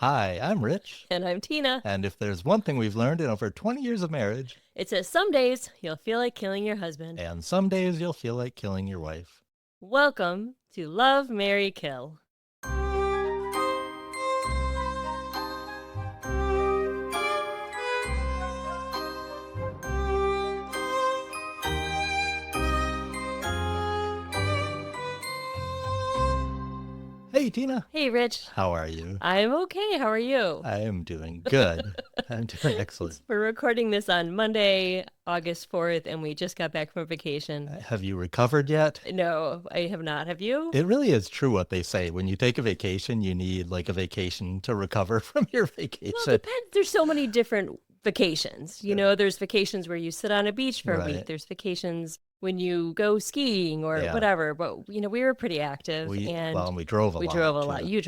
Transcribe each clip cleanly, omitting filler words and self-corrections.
Hi, I'm Rich, And I'm Tina. and if there's one thing we've learned in over 20 years of marriage, It says some days you'll feel like killing your husband. and some days you'll feel like killing your wife. Welcome to Love, Marry, Kill. Hey, Tina. Hey, Rich. How are you? I'm okay. How are you? I am doing good. I'm doing excellent. We're recording this on Monday, August 4th, and we just got back from vacation. Have you recovered yet? No, I have not. Have you? It really is true what they say. When you take a vacation, you need like a vacation to recover from your vacation. Well, it depends. There's so many different vacations. There's vacations where you sit on a beach for a week. Right. There's vacations when you go skiing or Yeah. whatever. But we were pretty active, and Well, we drove a we lot. drove a lot. too. You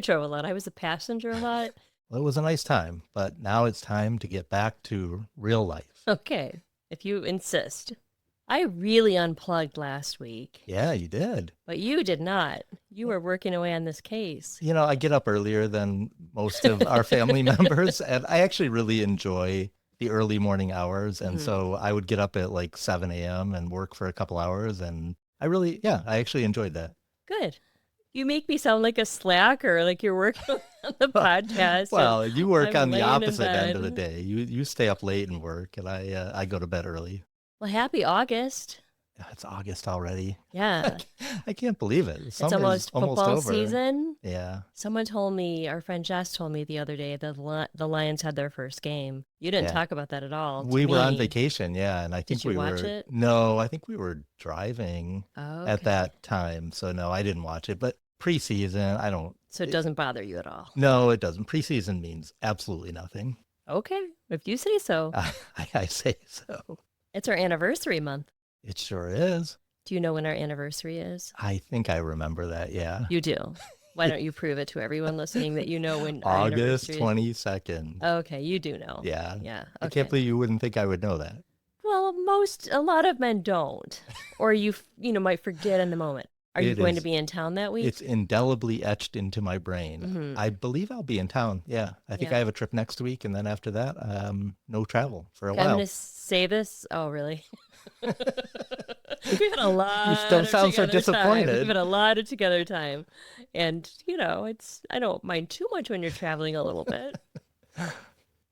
drove a lot. I was a passenger a lot. Well, it was a nice time, but now it's time to get back to real life. Okay, if you insist. I really unplugged last week, Yeah, you did. but you did not. You were working away on this case. I get up earlier than most of our family members, and I actually really enjoy the early morning hours. And so I would get up at like 7 a.m. and work for a couple hours. And I actually enjoyed that. Good. You make me sound like a slacker, like you're working on the podcast. Well, you work I'm on the laying in opposite end of the bed. day. You stay up late and work, and I go to bed early. Well, happy August. Yeah, it's August already. Yeah. I can't believe it. It's Summer's almost football over. season. Yeah. Someone told me, our friend Jess told me the other day that the Lions had their first game. You didn't Yeah. talk about that at all. We were on me. vacation, yeah, and I think Did you we watch were it? No, I think we were driving Oh, at okay. that time. So no, I didn't watch it. But preseason, I don't. So it doesn't bother you at all. No, it doesn't. Preseason means absolutely nothing. Okay, if you say so. I say so. It's our anniversary month. It sure is. Do you know when our anniversary is? I think I remember that. Yeah. You do. Why don't you prove it to everyone listening that you know when our August anniversary is? 22nd. Okay, you do know. Yeah. Yeah. I Okay. can't believe you wouldn't think I would know that. Well, a lot of men don't, or you might forget in the moment. Are you It going is. to be in town that week? It's indelibly etched into my brain. Mhm. I believe I'll be in town. Yeah. I think Yeah. I have a trip next week, and then after that, no travel for a I'm while. gonna say this. Oh, really? We've had a lot. You don't of sound so together time. disappointed. We've had a lot of together time, and I don't mind too much when you're traveling a little bit.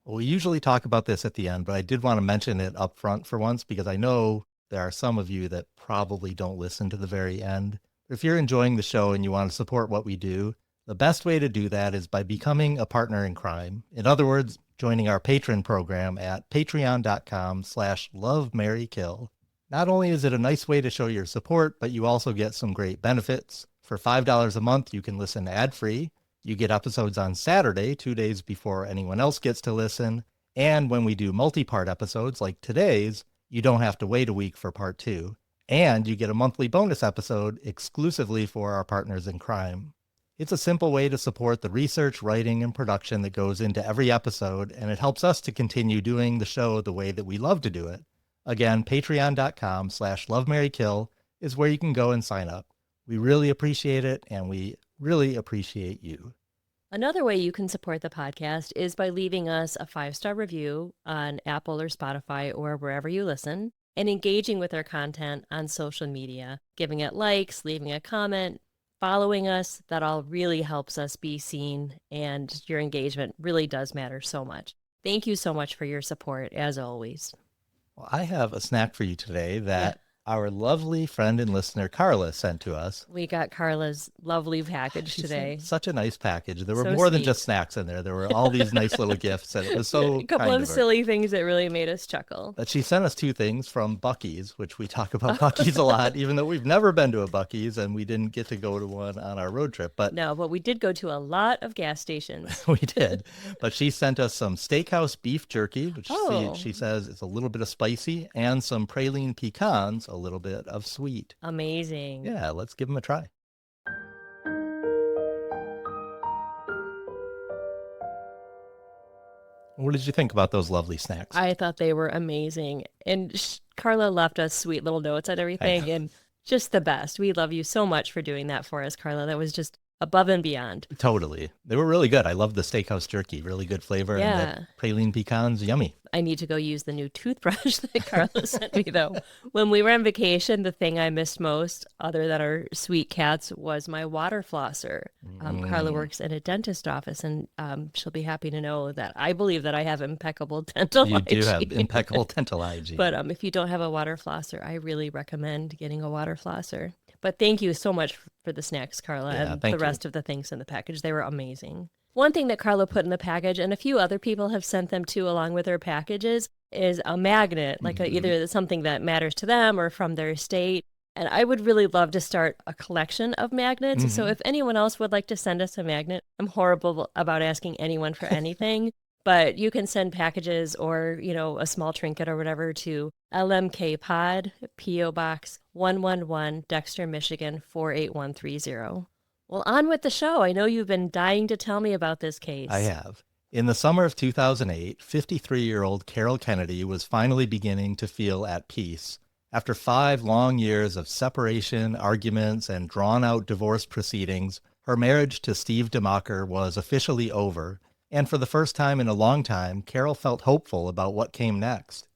Well, we usually talk about this at the end, but I did want to mention it up front for once because I know there are some of you that probably don't listen to the very end. If you're enjoying the show and you want to support what we do, the best way to do that is by becoming a partner in crime. In other words, joining our patron program at patreon.com/lovemarrykill. Not only is it a nice way to show your support, but you also get some great benefits. For $5 a month, you can listen ad-free. You get episodes on Saturday, 2 days before anyone else gets to listen. And when we do multi-part episodes like today's, you don't have to wait a week for part 2. And you get a monthly bonus episode exclusively for our partners in crime. It's a simple way to support the research, writing, and production that goes into every episode, and it helps us to continue doing the show the way that we love to do it. Again, patreon.com/lovemarrykill is where you can go and sign up. We really appreciate it, and we really appreciate you. Another way you can support the podcast is by leaving us a 5-star review on Apple or Spotify or wherever you listen, and engaging with our content on social media, giving it likes, leaving a comment, following us. That all really helps us be seen, and your engagement really does matter so much. Thank you so much for your support, as always. Well, I have a snack for you today that our lovely friend and listener, Carla, sent to us. We got Carla's lovely package She today. sent such a nice package. There were So more than sweet. just snacks in there. There were all these nice little gifts, and it was so A couple kind of her. silly things that really made us chuckle. But she sent us 2 things from Buc-ee's, which we talk about Buc-ee's a lot, even though we've never been to a Buc-ee's and we didn't get to go to one on our road trip. But No, but we did go to a lot of gas stations. we did. But she sent us some steakhouse beef jerky, which Oh. she says is a little bit of spicy, and some praline pecans, a little bit of sweet. Amazing. Yeah, let's give them a try. What did you think about those lovely snacks? I thought they were amazing. And Carla left us sweet little notes on everything, and just the best. We love you so much for doing that for us, Carla. That was just above and beyond. Totally. They were really good. I love the steakhouse jerky. Really good flavor. And Yeah. that praline pecans, yummy. I need to go use the new toothbrush that Carla sent me, though. When we were on vacation, the thing I missed most, other than our sweet cats, was my water flosser. Carla works in a dentist office, and she'll be happy to know that I believe that I have impeccable dental You hygiene. do have impeccable dental hygiene. But if you don't have a water flosser, I really recommend getting a water flosser. But thank you so much for the snacks, Carla, Yeah, and thank the you. rest of the things in the package. They were amazing. One thing that Carla put in the package, and a few other people have sent them too along with their packages, is a magnet, like either something that matters to them or from their state. And I would really love to start a collection of magnets. So if anyone else would like to send us a magnet, I'm horrible about asking anyone for anything. But you can send packages or, a small trinket or whatever to LMK Pod, P.O. Box 111, Dexter, Michigan 48130. Well, on with the show. I know you've been dying to tell me about this case. I have. In the summer of 2008, 53-year-old Carol Kennedy was finally beginning to feel at peace. After 5 long years of separation, arguments, and drawn-out divorce proceedings, her marriage to Steve DeMocker was officially over. And for the first time in a long time, Carol felt hopeful about what came next.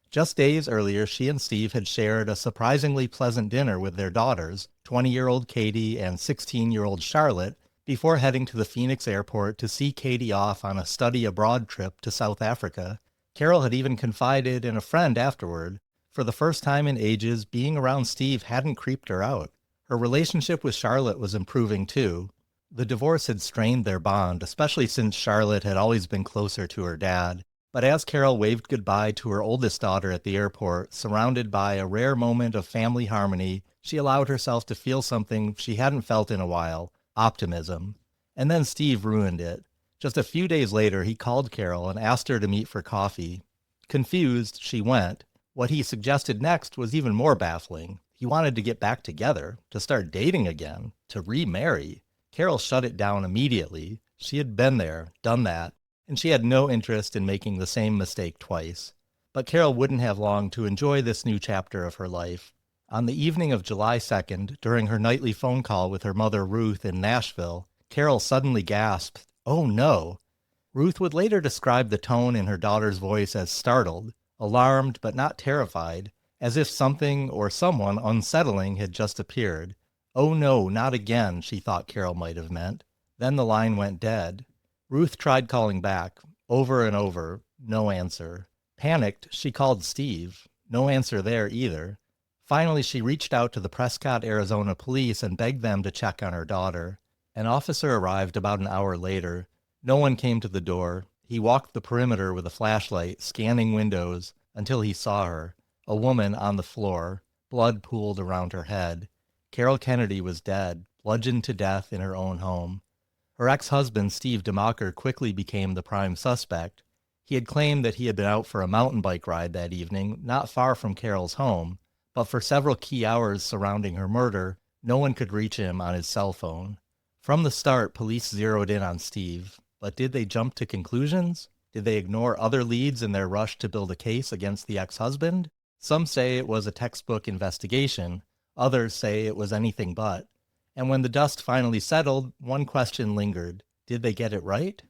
Just days earlier, she and Steve had shared a surprisingly pleasant dinner with their daughters, 20-year-old Katie and 16-year-old Charlotte, before heading to the Phoenix airport to see Katie off on a study abroad trip to South Africa. Carol had even confided in a friend afterward. For the first time in ages, being around Steve hadn't creeped her out. Her relationship with Charlotte was improving too. The divorce had strained their bond, especially since Charlotte had always been closer to her dad. But as Carol waved goodbye to her oldest daughter at the airport, surrounded by a rare moment of family harmony, she allowed herself to feel something she hadn't felt in a while, optimism. And then Steve ruined it. Just a few days later, he called Carol and asked her to meet for coffee. Confused, she went. What he suggested next was even more baffling. He wanted to get back together, to start dating again, to remarry. Carol shut it down immediately. She had been there, done that, and she had no interest in making the same mistake twice. But Carol wouldn't have long to enjoy this new chapter of her life. On the evening of July 2nd, during her nightly phone call with her mother Ruth in Nashville, Carol suddenly gasped, "Oh no!" Ruth would later describe the tone in her daughter's voice as startled, alarmed but not terrified, as if something or someone unsettling had just appeared. "Oh no, not again," she thought Carol might have meant. Then the line went dead. Ruth tried calling back, over and over, no answer. Panicked, she called Steve. No answer there either. Finally, she reached out to the Prescott, Arizona police and begged them to check on her daughter. An officer arrived about an hour later. No one came to the door. He walked the perimeter with a flashlight, scanning windows, until he saw her, a woman on the floor, blood pooled around her head. Carol Kennedy was dead, bludgeoned to death in her own home. Her ex-husband, Steve DeMocker, quickly became the prime suspect. He had claimed that he had been out for a mountain bike ride that evening, not far from Carol's home, but for several key hours surrounding her murder, no one could reach him on his cell phone. From the start, police zeroed in on Steve, but did they jump to conclusions? Did they ignore other leads in their rush to build a case against the ex-husband? Some say it was a textbook investigation, others say it was anything but. And when the dust finally settled, one question lingered. Did they get it right?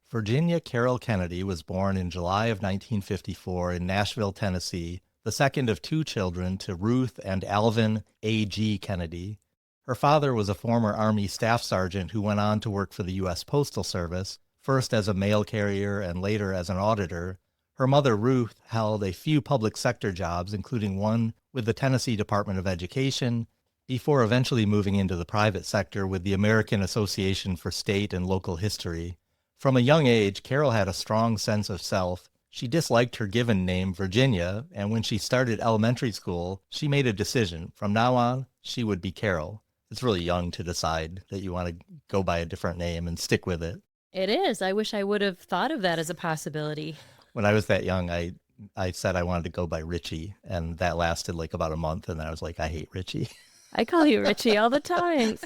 Virginia Carol Kennedy was born in July of 1954 in Nashville, Tennessee, the second of 2 children to Ruth and Alvin A.G. Kennedy. Her father was a former Army staff sergeant who went on to work for the U.S. Postal Service, first as a mail carrier and later as an auditor. Her mother, Ruth, held a few public sector jobs, including one with the Tennessee Department of Education, before eventually moving into the private sector with the American Association for State and Local History. From a young age, Carol had a strong sense of self. She disliked her given name, Virginia, and when she started elementary school, she made a decision. From now on, she would be Carol. It's really young to decide that you want to go by a different name and stick with it. It is. I wish I would have thought of that as a possibility. When I was that young, I said I wanted to go by Richie, and that lasted like about a month, and then I was like, I hate Richie. I call you Richie all the time.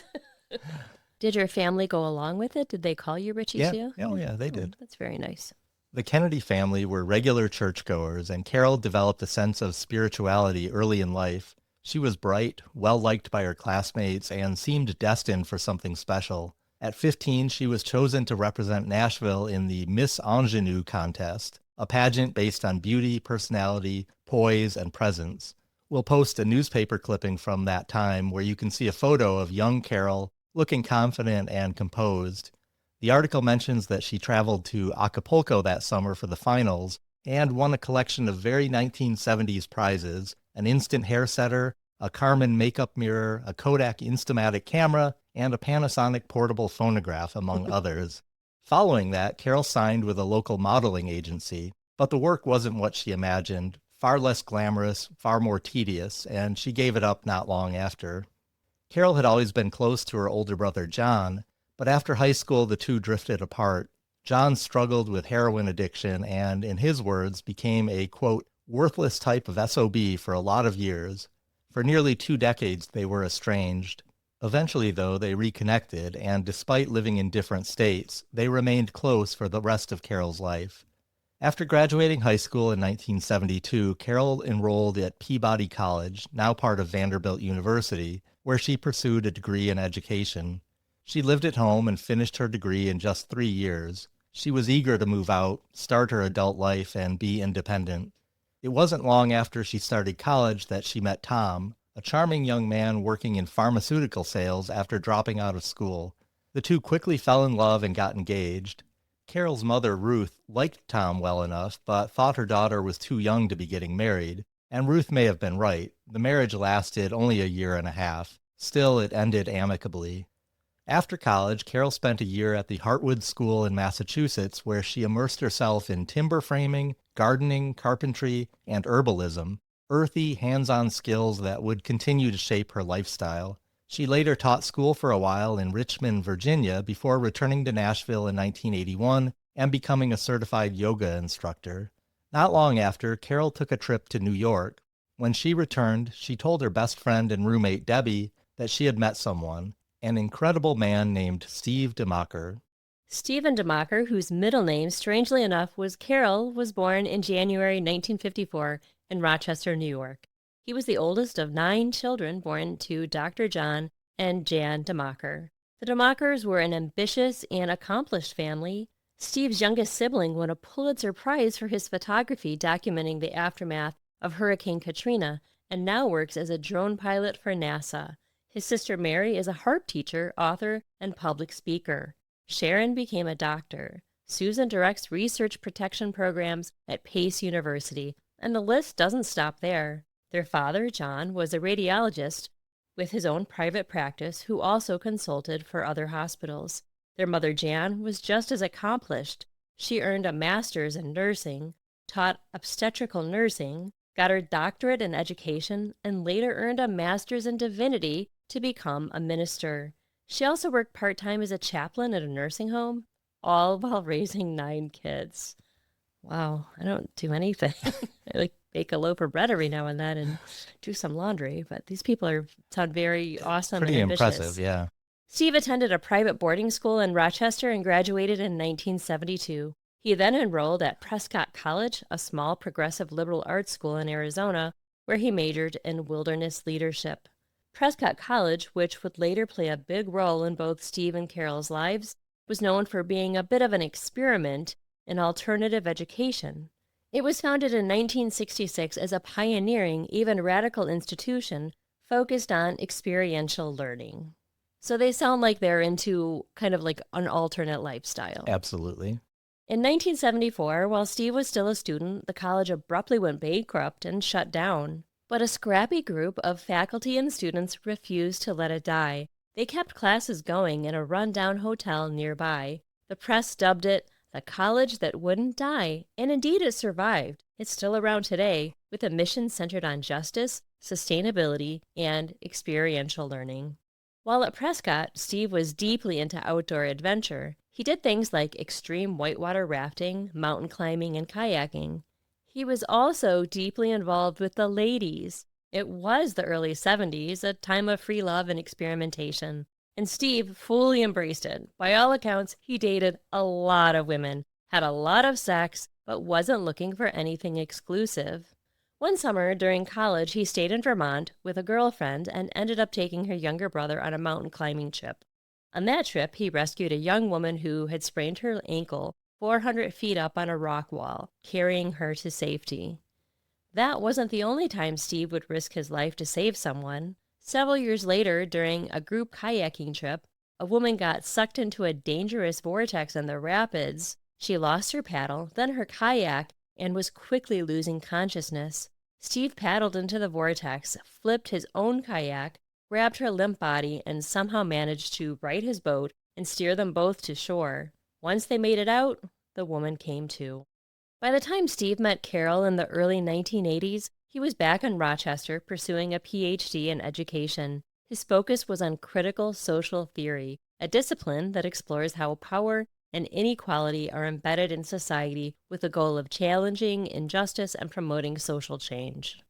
Did your family go along with it? Did they call you Richie too? Oh, yeah, they did. That's very nice. The Kennedy family were regular churchgoers, and Carol developed a sense of spirituality early in life. She was bright, well-liked by her classmates, and seemed destined for something special. At 15, she was chosen to represent Nashville in the Miss Ingenue contest, a pageant based on beauty, personality, poise, and presence. We'll post a newspaper clipping from that time where you can see a photo of young Carol looking confident and composed. The article mentions that she traveled to Acapulco that summer for the finals and won a collection of very 1970s prizes: an instant hair setter, a Carmen makeup mirror, a Kodak Instamatic camera, and a Panasonic portable phonograph, among others. Following that, Carol signed with a local modeling agency, but the work wasn't what she imagined, far less glamorous, far more tedious, and she gave it up not long after. Carol had always been close to her older brother John, but after high school the two drifted apart. John struggled with heroin addiction and, in his words, became a, quote, worthless type of SOB for a lot of years. For nearly 2 decades they were estranged. Eventually, though, they reconnected, and despite living in different states, they remained close for the rest of Carol's life. After graduating high school in 1972, Carol enrolled at Peabody College, now part of Vanderbilt University, where she pursued a degree in education. She lived at home and finished her degree in just 3 years. She was eager to move out, start her adult life, and be independent. It wasn't long after she started college that she met Tom, a charming young man working in pharmaceutical sales after dropping out of school. The two quickly fell in love and got engaged. Carol's mother, Ruth, liked Tom well enough, but thought her daughter was too young to be getting married, and Ruth may have been right. The marriage lasted only a year and a half. Still, it ended amicably. After college, Carol spent a year at the Hartwood School in Massachusetts, where she immersed herself in timber framing, gardening, carpentry, and herbalism, earthy, hands-on skills that would continue to shape her lifestyle. She later taught school for a while in Richmond, Virginia, before returning to Nashville in 1981 and becoming a certified yoga instructor. Not long after, Carol took a trip to New York. When she returned, she told her best friend and roommate Debbie that she had met someone, an incredible man named Steve DeMocker. Stephen DeMocker, whose middle name, strangely enough, was Carol, was born in January 1954 in Rochester, New York. He was the oldest of 9 children born to Dr. John and Jan DeMocker. The DeMockers were an ambitious and accomplished family. Steve's youngest sibling won a Pulitzer Prize for his photography documenting the aftermath of Hurricane Katrina and now works as a drone pilot for NASA. His sister Mary is a harp teacher, author, and public speaker. Sharon became a doctor. Susan directs research protection programs at Pace University, and the list doesn't stop there. Their father, John, was a radiologist with his own private practice who also consulted for other hospitals. Their mother, Jan, was just as accomplished. She earned a master's in nursing, taught obstetrical nursing, got her doctorate in education, and later earned a master's in divinity to become a minister. She also worked part-time as a chaplain at a nursing home, all while raising 9 kids. Wow, I don't do anything. I bake a loaf of bread every now and then and do some laundry, but these people sound very awesome. Pretty and ambitious. impressive, yeah. Steve attended a private boarding school in Rochester and graduated in 1972. He then enrolled at Prescott College, a small progressive liberal arts school in Arizona, where he majored in wilderness leadership. Prescott College, which would later play a big role in both Steve and Carol's lives, was known for being a bit of an experiment in alternative education. It was founded in 1966 as a pioneering, even radical institution focused on experiential learning. So they sound like they're into kind of like an alternate lifestyle. Absolutely. In 1974, while Steve was still a student, the college abruptly went bankrupt and shut down. But a scrappy group of faculty and students refused to let it die. They kept classes going in a rundown hotel nearby. The press dubbed it the college that wouldn't die, and indeed it survived. It's still around today, with a mission centered on justice, sustainability, and experiential learning. While at Prescott, Steve was deeply into outdoor adventure. He did things like extreme whitewater rafting, mountain climbing, and kayaking. He was also deeply involved with the ladies. It was the early 70s, a time of free love and experimentation, and Steve fully embraced it. By all accounts, he dated a lot of women, had a lot of sex, but wasn't looking for anything exclusive. One summer during college, he stayed in Vermont with a girlfriend and ended up taking her younger brother on a mountain climbing trip. On that trip, he rescued a young woman who had sprained her ankle 400 feet up on a rock wall, carrying her to safety. That wasn't the only time Steve would risk his life to save someone. Several years later, during a group kayaking trip, a woman got sucked into a dangerous vortex in the rapids. She lost her paddle, then her kayak, and was quickly losing consciousness. Steve paddled into the vortex, flipped his own kayak, grabbed her limp body, and somehow managed to right his boat and steer them both to shore. Once they made it out, the woman came to. By the time Steve met Carol in the early 1980s, he was back in Rochester pursuing a PhD in education. His focus was on critical social theory, a discipline that explores how power and inequality are embedded in society with the goal of challenging injustice and promoting social change.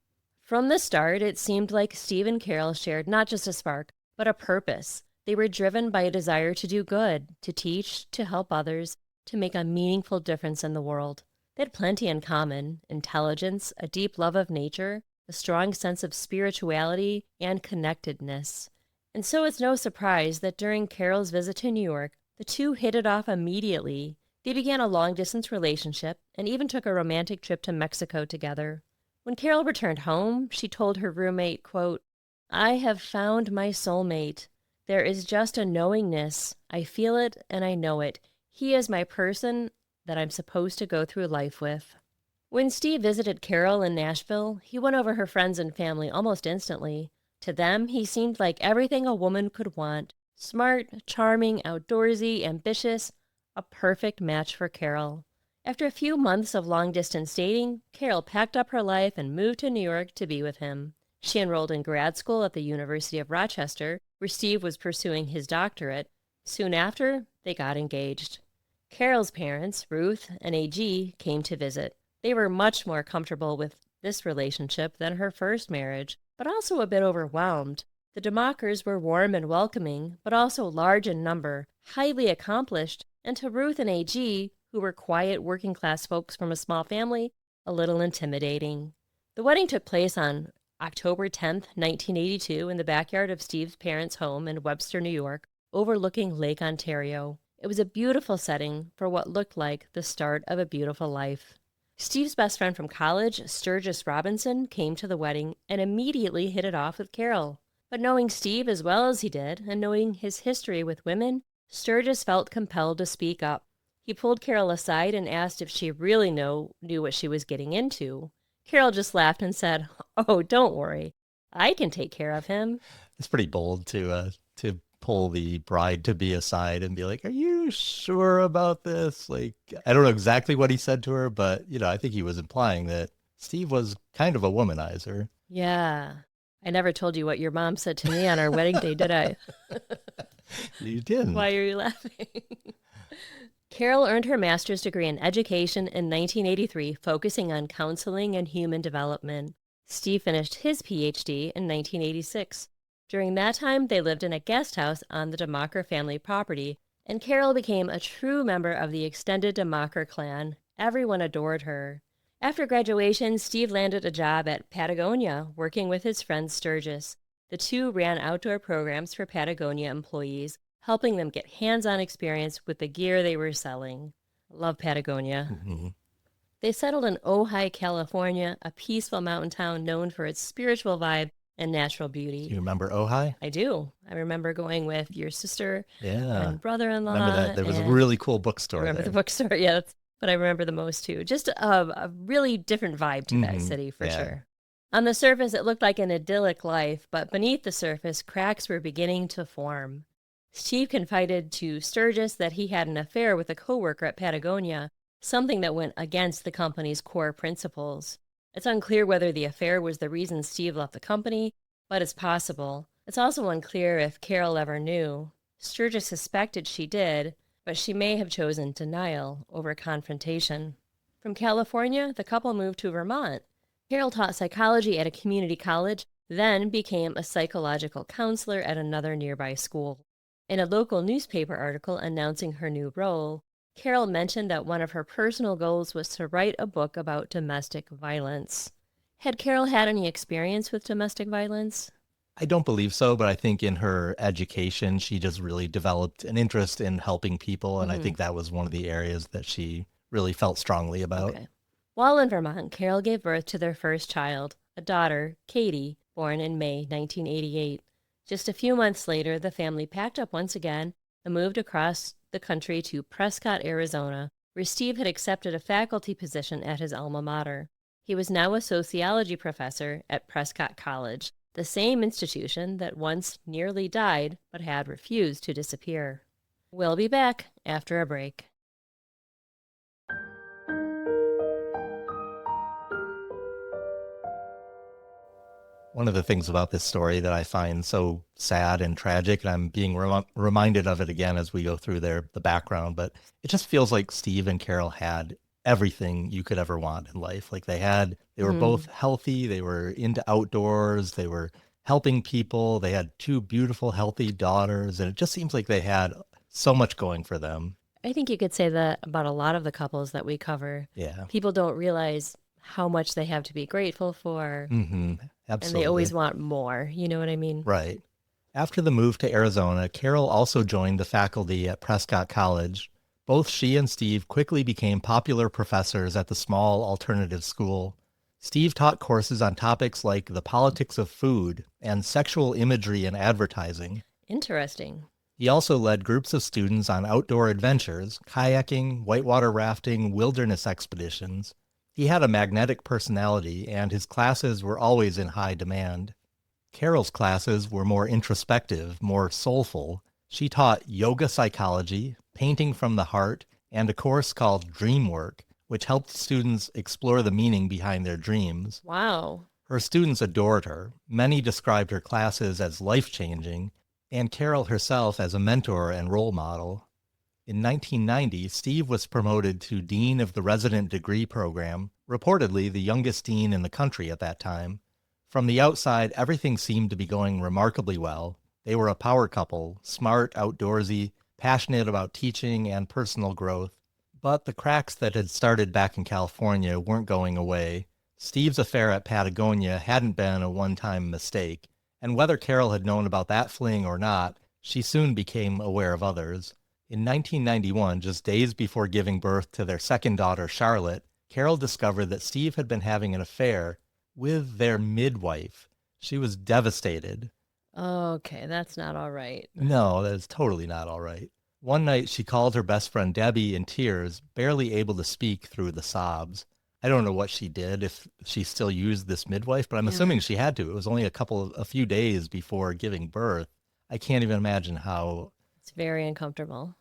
From the start, it seemed like Steve and Carol shared not just a spark, but a purpose. They were driven by a desire to do good, to teach, to help others, to make a meaningful difference in the world. They had plenty in common: intelligence, a deep love of nature, a strong sense of spirituality, and connectedness. And so it's no surprise that during Carol's visit to New York, the two hit it off immediately. They began a long-distance relationship and even took a romantic trip to Mexico together. When Carol returned home, she told her roommate, quote, "I have found my soulmate. There is just a knowingness. I feel it and I know it. He is my person that I'm supposed to go through life with." When Steve visited Carol in Nashville, he won over her friends and family almost instantly. To them, he seemed like everything a woman could want: smart, charming, outdoorsy, ambitious, a perfect match for Carol. After a few months of long-distance dating, Carol packed up her life and moved to New York to be with him. She enrolled in grad school at the University of Rochester, where Steve was pursuing his doctorate. Soon after, they got engaged. Carol's parents, Ruth and AG, came to visit. They were much more comfortable with this relationship than her first marriage, but also a bit overwhelmed. The DeMockers were warm and welcoming, but also large in number, highly accomplished, and to Ruth and AG, who were quiet working-class folks from a small family, a little intimidating. The wedding took place on October 10th, 1982, in the backyard of Steve's parents' home in Webster, New York, overlooking Lake Ontario. It was a beautiful setting for what looked like the start of a beautiful life. Steve's best friend from college, Sturgis Robinson, came to the wedding and immediately hit it off with Carol. But knowing Steve as well as he did, and knowing his history with women, Sturgis felt compelled to speak up. He pulled Carol aside and asked if she really knew what she was getting into. Carol just laughed and said, "Oh, don't worry. I can take care of him." It's pretty bold to pull the bride-to-be aside and be like, "Are you sure about this?" Like, I don't know exactly what he said to her, but, I think he was implying that Steve was kind of a womanizer. Yeah. I never told you what your mom said to me on our wedding day, did I? You didn't. Why are you laughing? Carol earned her master's degree in education in 1983, focusing on counseling and human development. Steve finished his PhD in 1986. During that time, they lived in a guest house on the DeMocker family property, and Carol became a true member of the extended DeMocker clan. Everyone adored her. After graduation, Steve landed a job at Patagonia, working with his friend Sturgis. The two ran outdoor programs for Patagonia employees, helping them get hands-on experience with the gear they were selling. I love Patagonia. Mm-hmm. They settled in Ojai, California, a peaceful mountain town known for its spiritual vibe and natural beauty. Do you remember Ojai? I do. I remember going with your sister and brother-in-law. Remember that? There was a really cool bookstore I remember there. the bookstore, yeah. That's what I remember the most, too. Just a really different vibe to that city, for sure. On the surface, it looked like an idyllic life, but beneath the surface, cracks were beginning to form. Steve confided to Sturgis that he had an affair with a coworker at Patagonia, something that went against the company's core principles. It's unclear whether the affair was the reason Steve left the company, but it's possible. It's also unclear if Carol ever knew. Sturgis suspected she did, but she may have chosen denial over confrontation. From California, the couple moved to Vermont. Carol taught psychology at a community college, then became a psychological counselor at another nearby school. In a local newspaper article announcing her new role, Carol mentioned that one of her personal goals was to write a book about domestic violence. Had Carol had any experience with domestic violence? I don't believe so, but I think in her education, she just really developed an interest in helping people. And I Mm-hmm. think that was one of the areas that she really felt strongly about. Okay. While in Vermont, Carol gave birth to their first child, a daughter, Katie, born in May 1988. Just a few months later, the family packed up once again and moved across the country to Prescott, Arizona, where Steve had accepted a faculty position at his alma mater. He was now a sociology professor at Prescott College, the same institution that once nearly died but had refused to disappear. We'll be back after a break. One of the things about this story that I find so sad and tragic, and I'm being reminded of it again as we go through the background, but it just feels like Steve and Carol had everything you could ever want in life. Like they were both healthy, they were into outdoors, they were helping people, they had two beautiful, healthy daughters, and it just seems like they had so much going for them. I think you could say that about a lot of the couples that we cover. Yeah. People don't realize how much they have to be grateful for, Mm-hmm. and they Absolutely. always want more. You know what I mean? Right. After the move to Arizona, Carol also joined the faculty at Prescott College. Both she and Steve quickly became popular professors at the small alternative school. Steve taught courses on topics like the politics of food and sexual imagery in advertising. Interesting. He also led groups of students on outdoor adventures, kayaking, whitewater rafting, wilderness expeditions. He had a magnetic personality, and his classes were always in high demand. Carol's classes were more introspective, more soulful. She taught yoga psychology, painting from the heart, and a course called Dream Work, which helped students explore the meaning behind their dreams. Wow. Her students adored her. Many described her classes as life-changing, and Carol herself as a mentor and role model. In 1990, Steve was promoted to Dean of the Resident Degree Program, reportedly the youngest dean in the country at that time. From the outside, everything seemed to be going remarkably well. They were a power couple, smart, outdoorsy, passionate about teaching and personal growth. But the cracks that had started back in California weren't going away. Steve's affair at Patagonia hadn't been a one-time mistake, and whether Carol had known about that fling or not, she soon became aware of others. In 1991, just days before giving birth to their second daughter, Charlotte, Carol discovered that Steve had been having an affair with their midwife. She was devastated. Okay, that's not all right. No, that is totally not all right. One night, she called her best friend Debbie in tears, barely able to speak through the sobs. I don't know what she did, if she still used this midwife, but I'm assuming she had to. It was only a few days before giving birth. I can't even imagine how. It's very uncomfortable.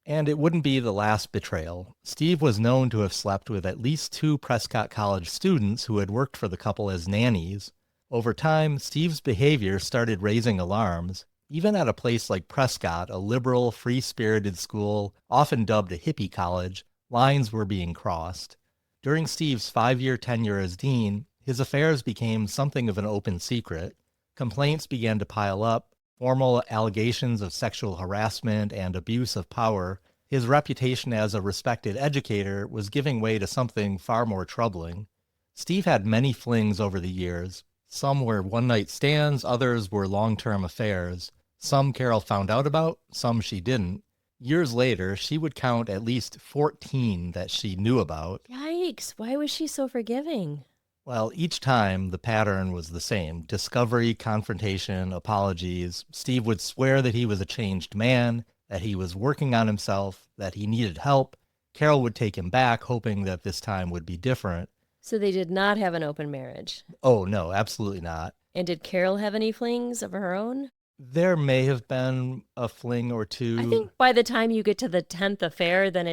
And it wouldn't be the last betrayal. Steve was known to have slept with at least two Prescott College students who had worked for the couple as nannies. Over time, Steve's behavior started raising alarms. Even at a place like Prescott, a liberal, free-spirited school, often dubbed a hippie college, lines were being crossed. During Steve's 5-year tenure as dean, his affairs became something of an open secret. Complaints began to pile up, formal allegations of sexual harassment and abuse of power. His reputation as a respected educator was giving way to something far more troubling. Steve had many flings over the years. Some were one-night stands, others were long-term affairs. Some Carol found out about, some she didn't. Years later, she would count at least 14 that she knew about. Yikes, why was she so forgiving? Well, each time the pattern was the same. Discovery, confrontation, apologies. Steve would swear that he was a changed man, that he was working on himself, that he needed help. Carol would take him back, hoping that this time would be different. So they did not have an open marriage. Oh, no, absolutely not. And did Carol have any flings of her own? There may have been a fling or two. I think by the time you get to the 10th affair, then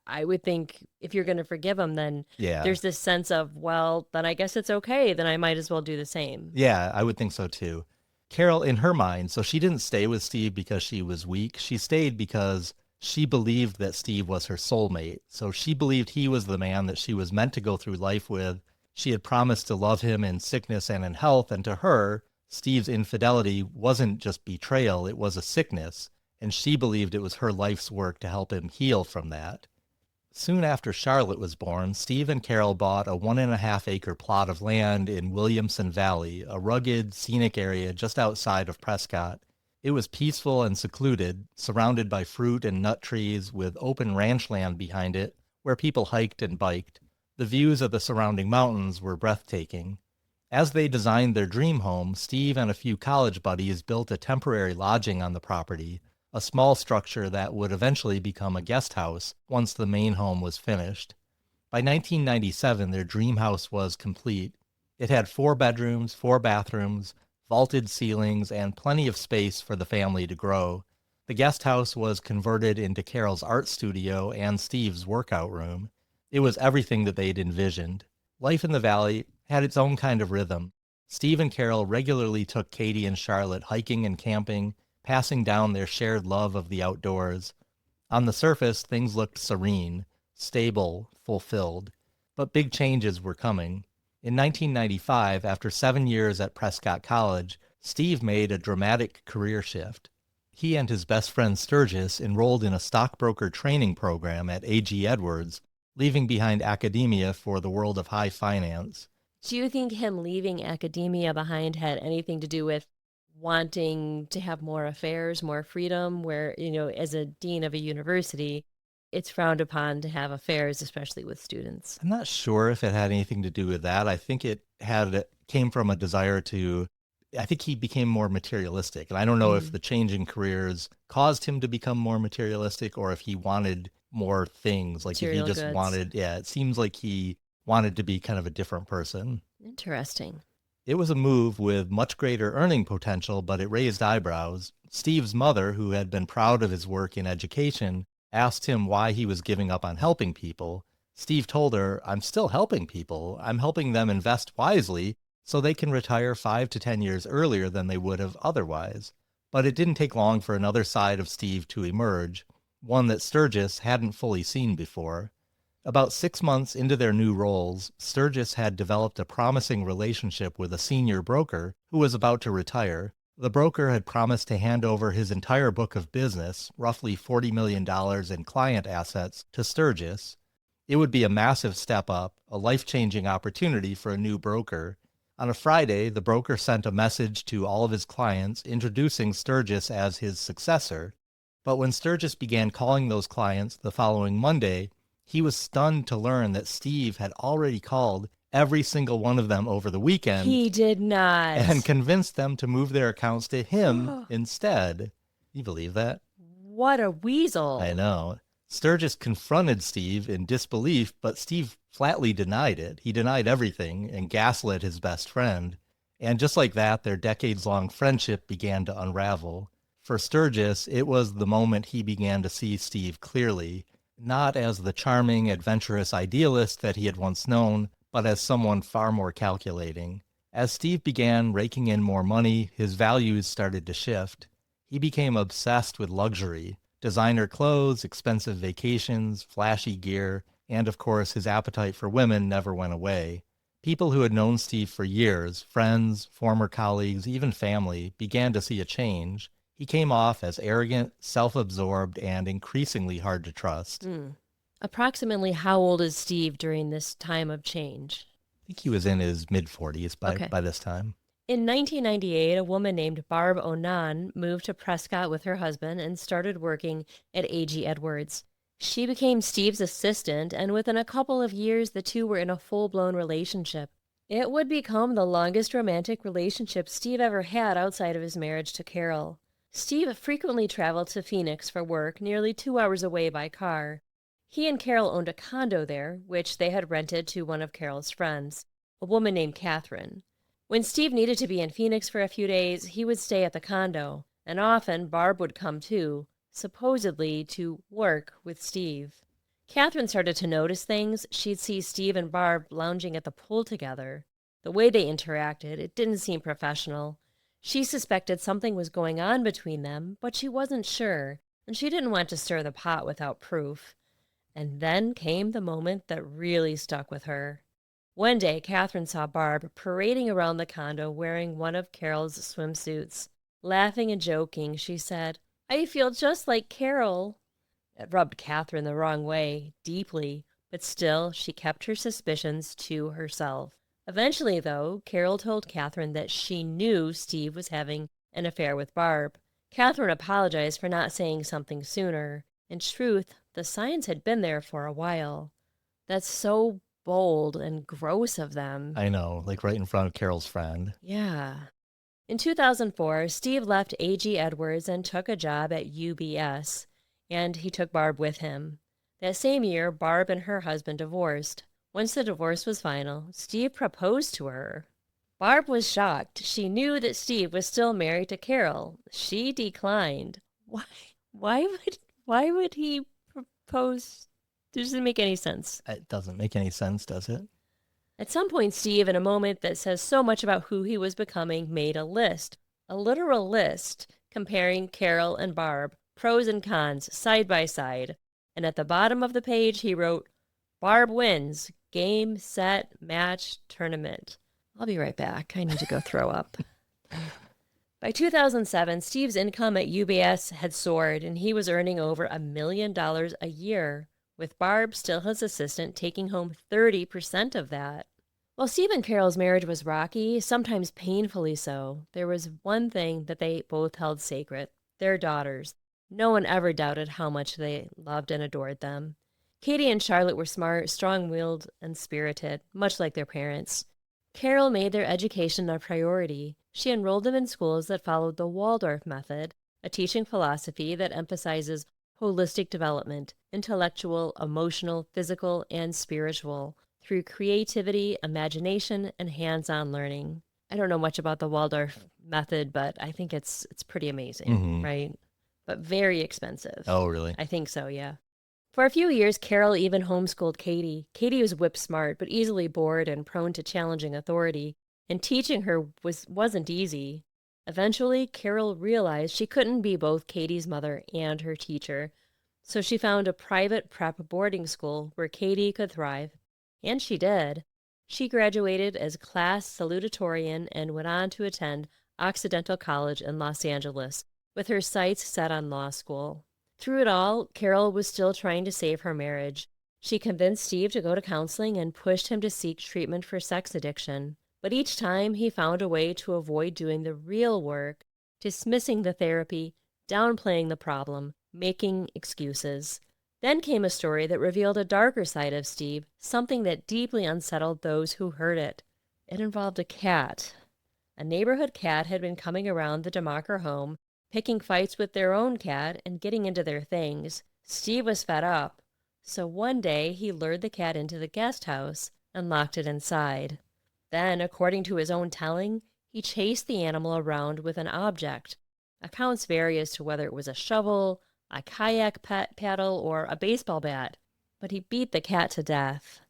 I would think if you're going to forgive him, then there's this sense of, well, then I guess it's okay. Then I might as well do the same. Yeah, I would think so too. Carol, in her mind, so she didn't stay with Steve because she was weak. She stayed because she believed that Steve was her soulmate. So she believed he was the man that she was meant to go through life with. She had promised to love him in sickness and in health. And to her, Steve's infidelity wasn't just betrayal, it was a sickness. And she believed it was her life's work to help him heal from that. Soon after Charlotte was born, Steve and Carol bought a 1.5 acre plot of land in Williamson Valley, a rugged, scenic area just outside of Prescott. It was peaceful and secluded, surrounded by fruit and nut trees with open ranch land behind it, where people hiked and biked. The views of the surrounding mountains were breathtaking. As they designed their dream home, Steve and a few college buddies built a temporary lodging on the property, a small structure that would eventually become a guest house once the main home was finished. By 1997, their dream house was complete. It had 4 bedrooms, 4 bathrooms, vaulted ceilings, and plenty of space for the family to grow. The guest house was converted into Carol's art studio and Steve's workout room. It was everything that they'd envisioned. Life in the valley had its own kind of rhythm. Steve and Carol regularly took Katie and Charlotte hiking and camping, passing down their shared love of the outdoors. On the surface, things looked serene, stable, fulfilled. But big changes were coming. In 1995, after 7 years at Prescott College, Steve made a dramatic career shift. He and his best friend Sturgis enrolled in a stockbroker training program at A.G. Edwards, leaving behind academia for the world of high finance. Do you think him leaving academia behind had anything to do with wanting to have more affairs, more freedom, where, as a dean of a university, it's frowned upon to have affairs, especially with students? I'm not sure if it had anything to do with that. I think came from a desire I think he became more materialistic. And I don't know if the change in careers caused him to become more materialistic or if he wanted more things. Like Material if he just goods. wanted, it seems like he wanted to be kind of a different person. Interesting. It was a move with much greater earning potential, but it raised eyebrows. Steve's mother, who had been proud of his work in education, asked him why he was giving up on helping people. Steve told her, "I'm still helping people. I'm helping them invest wisely so they can retire 5 to 10 years earlier than they would have otherwise." But it didn't take long for another side of Steve to emerge, one that Sturgis hadn't fully seen before. About 6 months into their new roles, Sturgis had developed a promising relationship with a senior broker who was about to retire. The broker had promised to hand over his entire book of business, roughly $40 million in client assets, to Sturgis. It would be a massive step up, a life-changing opportunity for a new broker. On a Friday, the broker sent a message to all of his clients introducing Sturgis as his successor. But when Sturgis began calling those clients the following Monday, he was stunned to learn that Steve had already called every single one of them over the weekend. He did not. And convinced them to move their accounts to him instead. You believe that? What a weasel. I know. Sturgis confronted Steve in disbelief, but Steve flatly denied it. He denied everything and gaslit his best friend. And just like that, their decades-long friendship began to unravel. For Sturgis, it was the moment he began to see Steve clearly, not as the charming, adventurous idealist that he had once known, but as someone far more calculating. As Steve began raking in more money, his values started to shift. He became obsessed with luxury, designer clothes, expensive vacations, flashy gear, and of course his appetite for women never went away. People who had known Steve for years, friends, former colleagues, even family, began to see a change. He came off as arrogant, self-absorbed, and increasingly hard to trust. Approximately how old is Steve during this time of change? I think he was in his mid-40s by this time. In 1998, a woman named Barb Onan moved to Prescott with her husband and started working at A.G. Edwards. She became Steve's assistant, and within a couple of years, the two were in a full-blown relationship. It would become the longest romantic relationship Steve ever had outside of his marriage to Carol. Steve frequently traveled to Phoenix for work, nearly 2 hours away by car. He and Carol owned a condo there, which they had rented to one of Carol's friends, a woman named Catherine. When Steve needed to be in Phoenix for a few days, he would stay at the condo, and often Barb would come too, supposedly to work with Steve. Catherine started to notice things. She'd see Steve and Barb lounging at the pool together. The way they interacted, it didn't seem professional. She suspected something was going on between them, but she wasn't sure, and she didn't want to stir the pot without proof. And then came the moment that really stuck with her. One day, Catherine saw Barb parading around the condo wearing one of Carol's swimsuits. Laughing and joking, she said, "I feel just like Carol." It rubbed Catherine the wrong way, deeply, but still she kept her suspicions to herself. Eventually, though, Carol told Catherine that she knew Steve was having an affair with Barb. Catherine apologized for not saying something sooner. In truth, the signs had been there for a while. That's so bold and gross of them. I know, like right in front of Carol's friend. Yeah. In 2004, Steve left A.G. Edwards and took a job at UBS, and he took Barb with him. That same year, Barb and her husband divorced. Once the divorce was final, Steve proposed to her. Barb was shocked. She knew that Steve was still married to Carol. She declined. Why would he propose? It doesn't make any sense. It doesn't make any sense, does it? At some point, Steve, in a moment that says so much about who he was becoming, made a list, a literal list, comparing Carol and Barb, pros and cons, side by side. And at the bottom of the page, he wrote, Barb wins, game, set, match, tournament. I'll be right back. I need to go throw up. By 2007, Steve's income at UBS had soared, and he was earning over $1 million a year, with Barb, still his assistant, taking home 30% of that. While Steve and Carol's marriage was rocky, sometimes painfully so, there was one thing that they both held sacred: their daughters. No one ever doubted how much they loved and adored them. Katie and Charlotte were smart, strong-willed, and spirited, much like their parents. Carol made their education a priority. She enrolled them in schools that followed the Waldorf method, a teaching philosophy that emphasizes holistic development, intellectual, emotional, physical, and spiritual, through creativity, imagination, and hands-on learning. I don't know much about the Waldorf method, but I think it's pretty amazing, right? But very expensive. Oh, really? I think so, yeah. For a few years, Carol even homeschooled Katie. Katie was whip smart, but easily bored and prone to challenging authority, and teaching her wasn't easy. Eventually, Carol realized she couldn't be both Katie's mother and her teacher, so she found a private prep boarding school where Katie could thrive, and she did. She graduated as class salutatorian and went on to attend Occidental College in Los Angeles, with her sights set on law school. Through it all, Carol was still trying to save her marriage. She convinced Steve to go to counseling and pushed him to seek treatment for sex addiction. But each time he found a way to avoid doing the real work, dismissing the therapy, downplaying the problem, making excuses. Then came a story that revealed a darker side of Steve, something that deeply unsettled those who heard it. It involved a cat. A neighborhood cat had been coming around the DeMocker home, picking fights with their own cat and getting into their things. Steve was fed up, so one day he lured the cat into the guest house and locked it inside. Then, according to his own telling, he chased the animal around with an object. Accounts vary as to whether it was a shovel, a kayak paddle, or a baseball bat, but he beat the cat to death.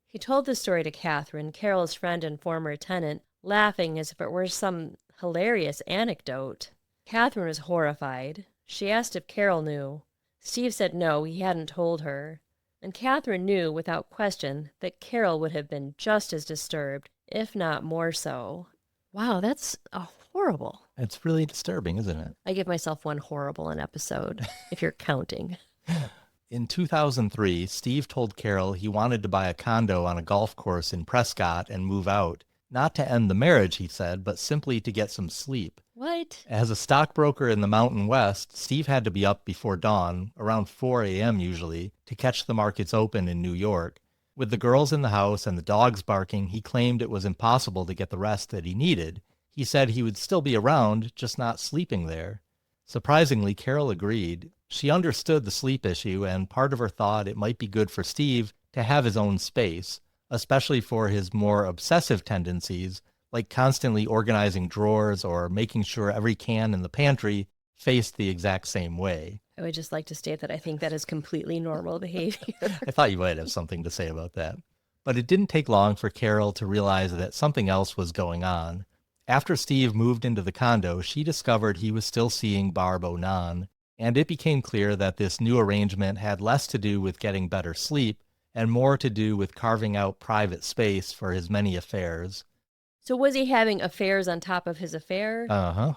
He told the story to Catherine, Carol's friend and former tenant, laughing as if it were some hilarious anecdote. Catherine was horrified. She asked if Carol knew. Steve said no, he hadn't told her. And Catherine knew, without question, that Carol would have been just as disturbed, if not more so. Wow, that's horrible. It's really disturbing, isn't it? I give myself one horrible an episode, if you're counting. In 2003, Steve told Carol he wanted to buy a condo on a golf course in Prescott and move out. Not to end the marriage, he said, but simply to get some sleep. What? As a stockbroker in the Mountain West, Steve had to be up before dawn, around 4 a.m. usually, to catch the markets open in New York. With the girls in the house and the dogs barking, he claimed it was impossible to get the rest that he needed. He said he would still be around, just not sleeping there. Surprisingly, Carol agreed. She understood the sleep issue, and part of her thought it might be good for Steve to have his own space, especially for his more obsessive tendencies, like constantly organizing drawers or making sure every can in the pantry faced the exact same way. I would just like to state that I think that is completely normal behavior. I thought you might have something to say about that. But it didn't take long for Carol to realize that something else was going on. After Steve moved into the condo, she discovered he was still seeing Barb Onan, and it became clear that this new arrangement had less to do with getting better sleep and more to do with carving out private space for his many affairs. So was he having affairs on top of his affair? Uh-huh.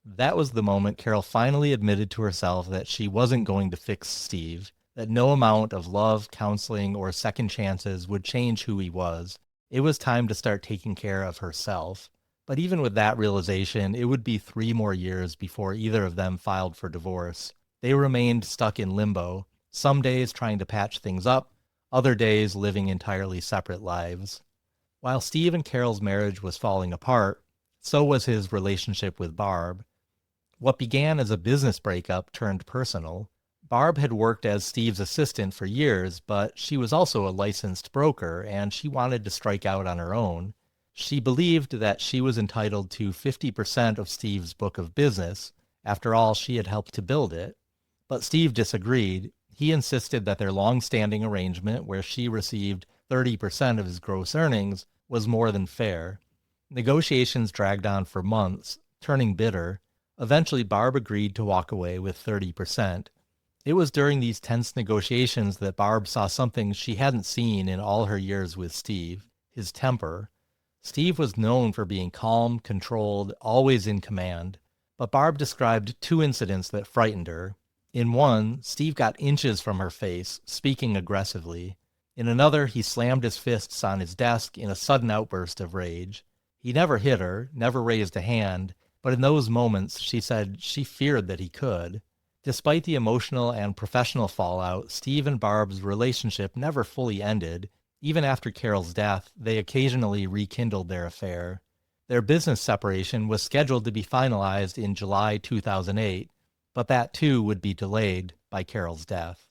That was the moment Carol finally admitted to herself that she wasn't going to fix Steve, that no amount of love, counseling, or second chances would change who he was. It was time to start taking care of herself. But even with that realization, it would be 3 more years before either of them filed for divorce. They remained stuck in limbo, some days trying to patch things up, other days living entirely separate lives. While Steve and Carol's marriage was falling apart, so was his relationship with Barb. What began as a business breakup turned personal. Barb had worked as Steve's assistant for years, but she was also a licensed broker, and she wanted to strike out on her own. She believed that she was entitled to 50% of Steve's book of business. After all, she had helped to build it. But Steve disagreed. He insisted that their long-standing arrangement, where she received 30% of his gross earnings, was more than fair. Negotiations dragged on for months, turning bitter. Eventually, Barb agreed to walk away with 30%. It was during these tense negotiations that Barb saw something she hadn't seen in all her years with Steve: his temper. Steve was known for being calm, controlled, always in command. But Barb described 2 incidents that frightened her. In one, Steve got inches from her face, speaking aggressively. In another, he slammed his fists on his desk in a sudden outburst of rage. He never hit her, never raised a hand, but in those moments, she said she feared that he could. Despite the emotional and professional fallout, Steve and Barb's relationship never fully ended. Even after Carol's death, they occasionally rekindled their affair. Their business separation was scheduled to be finalized in July 2008, but that too would be delayed by Carol's death.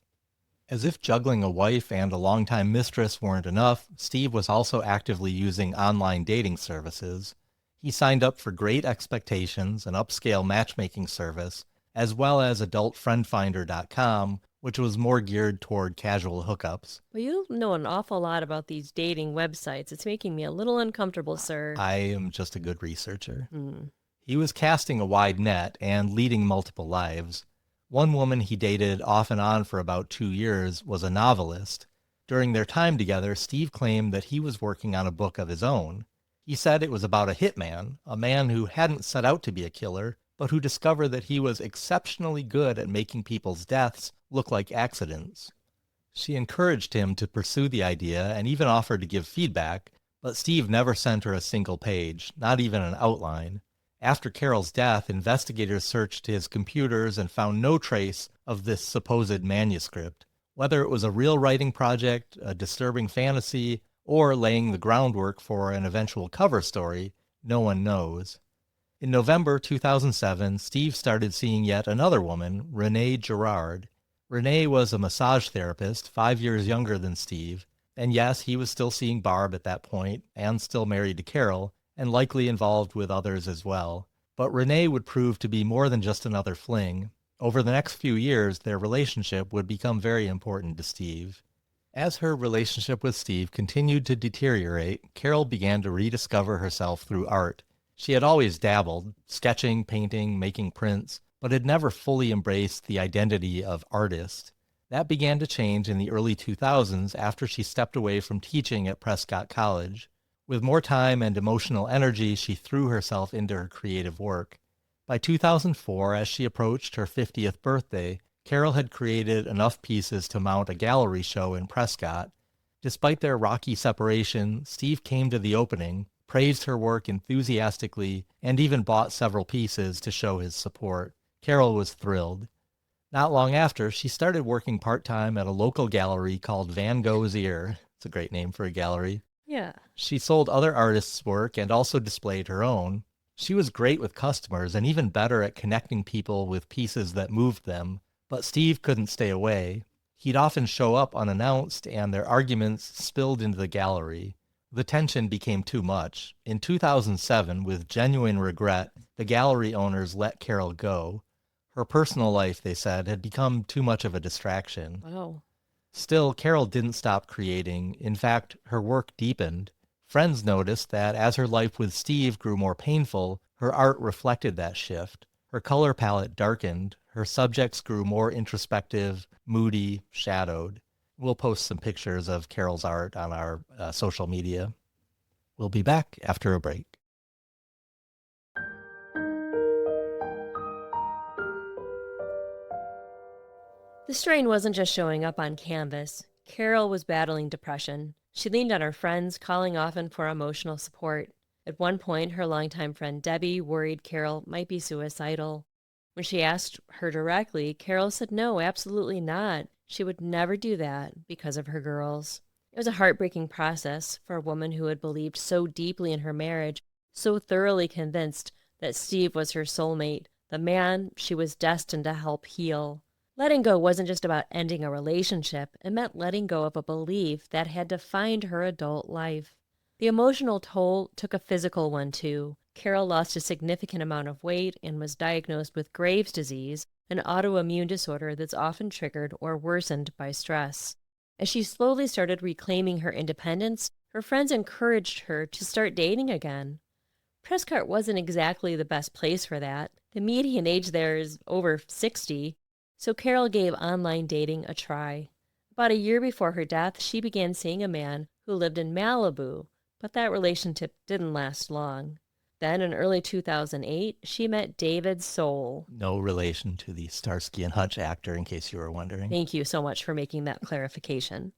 As if juggling a wife and a longtime mistress weren't enough, Steve was also actively using online dating services. He signed up for Great Expectations, an upscale matchmaking service, as well as adultfriendfinder.com, which was more geared toward casual hookups. Well, you know an awful lot about these dating websites. It's making me a little uncomfortable, sir. I am just a good researcher. Hmm. He was casting a wide net and leading multiple lives. One woman he dated off and on for about 2 years was a novelist. During their time together, Steve claimed that he was working on a book of his own. He said it was about a hitman, a man who hadn't set out to be a killer, but who discovered that he was exceptionally good at making people's deaths look like accidents. She encouraged him to pursue the idea and even offered to give feedback, but Steve never sent her a single page, not even an outline. After Carol's death, investigators searched his computers and found no trace of this supposed manuscript. Whether it was a real writing project, a disturbing fantasy, or laying the groundwork for an eventual cover story, no one knows. In November 2007, Steve started seeing yet another woman, Renee Girard. Renee was a massage therapist, 5 years younger than Steve, and yes, he was still seeing Barb at that point, and still married to Carol, and likely involved with others as well. But Renee would prove to be more than just another fling. Over the next few years, their relationship would become very important to Steve. As her relationship with Steve continued to deteriorate, Carol began to rediscover herself through art. She had always dabbled, sketching, painting, making prints, but had never fully embraced the identity of artist. That began to change in the early 2000s after she stepped away from teaching at Prescott College. With more time and emotional energy, she threw herself into her creative work. By 2004, as she approached her 50th birthday, Carol had created enough pieces to mount a gallery show in Prescott. Despite their rocky separation, Steve came to the opening, praised her work enthusiastically, and even bought several pieces to show his support. Carol was thrilled. Not long after, she started working part-time at a local gallery called Van Gogh's Ear. It's a great name for a gallery. Yeah. She sold other artists' work and also displayed her own. She was great with customers and even better at connecting people with pieces that moved them. But Steve couldn't stay away. He'd often show up unannounced, and their arguments spilled into the gallery. The tension became too much. In 2007, with genuine regret, the gallery owners let Carol go. Her personal life, they said, had become too much of a distraction. Wow. Still, Carol didn't stop creating. In fact, her work deepened. Friends noticed that as her life with Steve grew more painful, her art reflected that shift. Her color palette darkened. Her subjects grew more introspective, moody, shadowed. We'll post some pictures of Carol's art on our social media. We'll be back after a break. The strain wasn't just showing up on canvas. Carol was battling depression. She leaned on her friends, calling often for emotional support. At one point, her longtime friend Debbie worried Carol might be suicidal. When she asked her directly, Carol said no, absolutely not. She would never do that because of her girls. It was a heartbreaking process for a woman who had believed so deeply in her marriage, so thoroughly convinced that Steve was her soulmate, the man she was destined to help heal. Letting go wasn't just about ending a relationship. It meant letting go of a belief that had defined her adult life. The emotional toll took a physical one, too. Carol lost a significant amount of weight and was diagnosed with Graves' disease, an autoimmune disorder that's often triggered or worsened by stress. As she slowly started reclaiming her independence, her friends encouraged her to start dating again. Prescott wasn't exactly the best place for that. The median age there is over 60, so Carol gave online dating a try. About a year before her death, she began seeing a man who lived in Malibu, but that relationship didn't last long. Then, in early 2008, she met David Soul. No relation to the Starsky and Hutch actor, in case you were wondering. Thank you so much for making that clarification.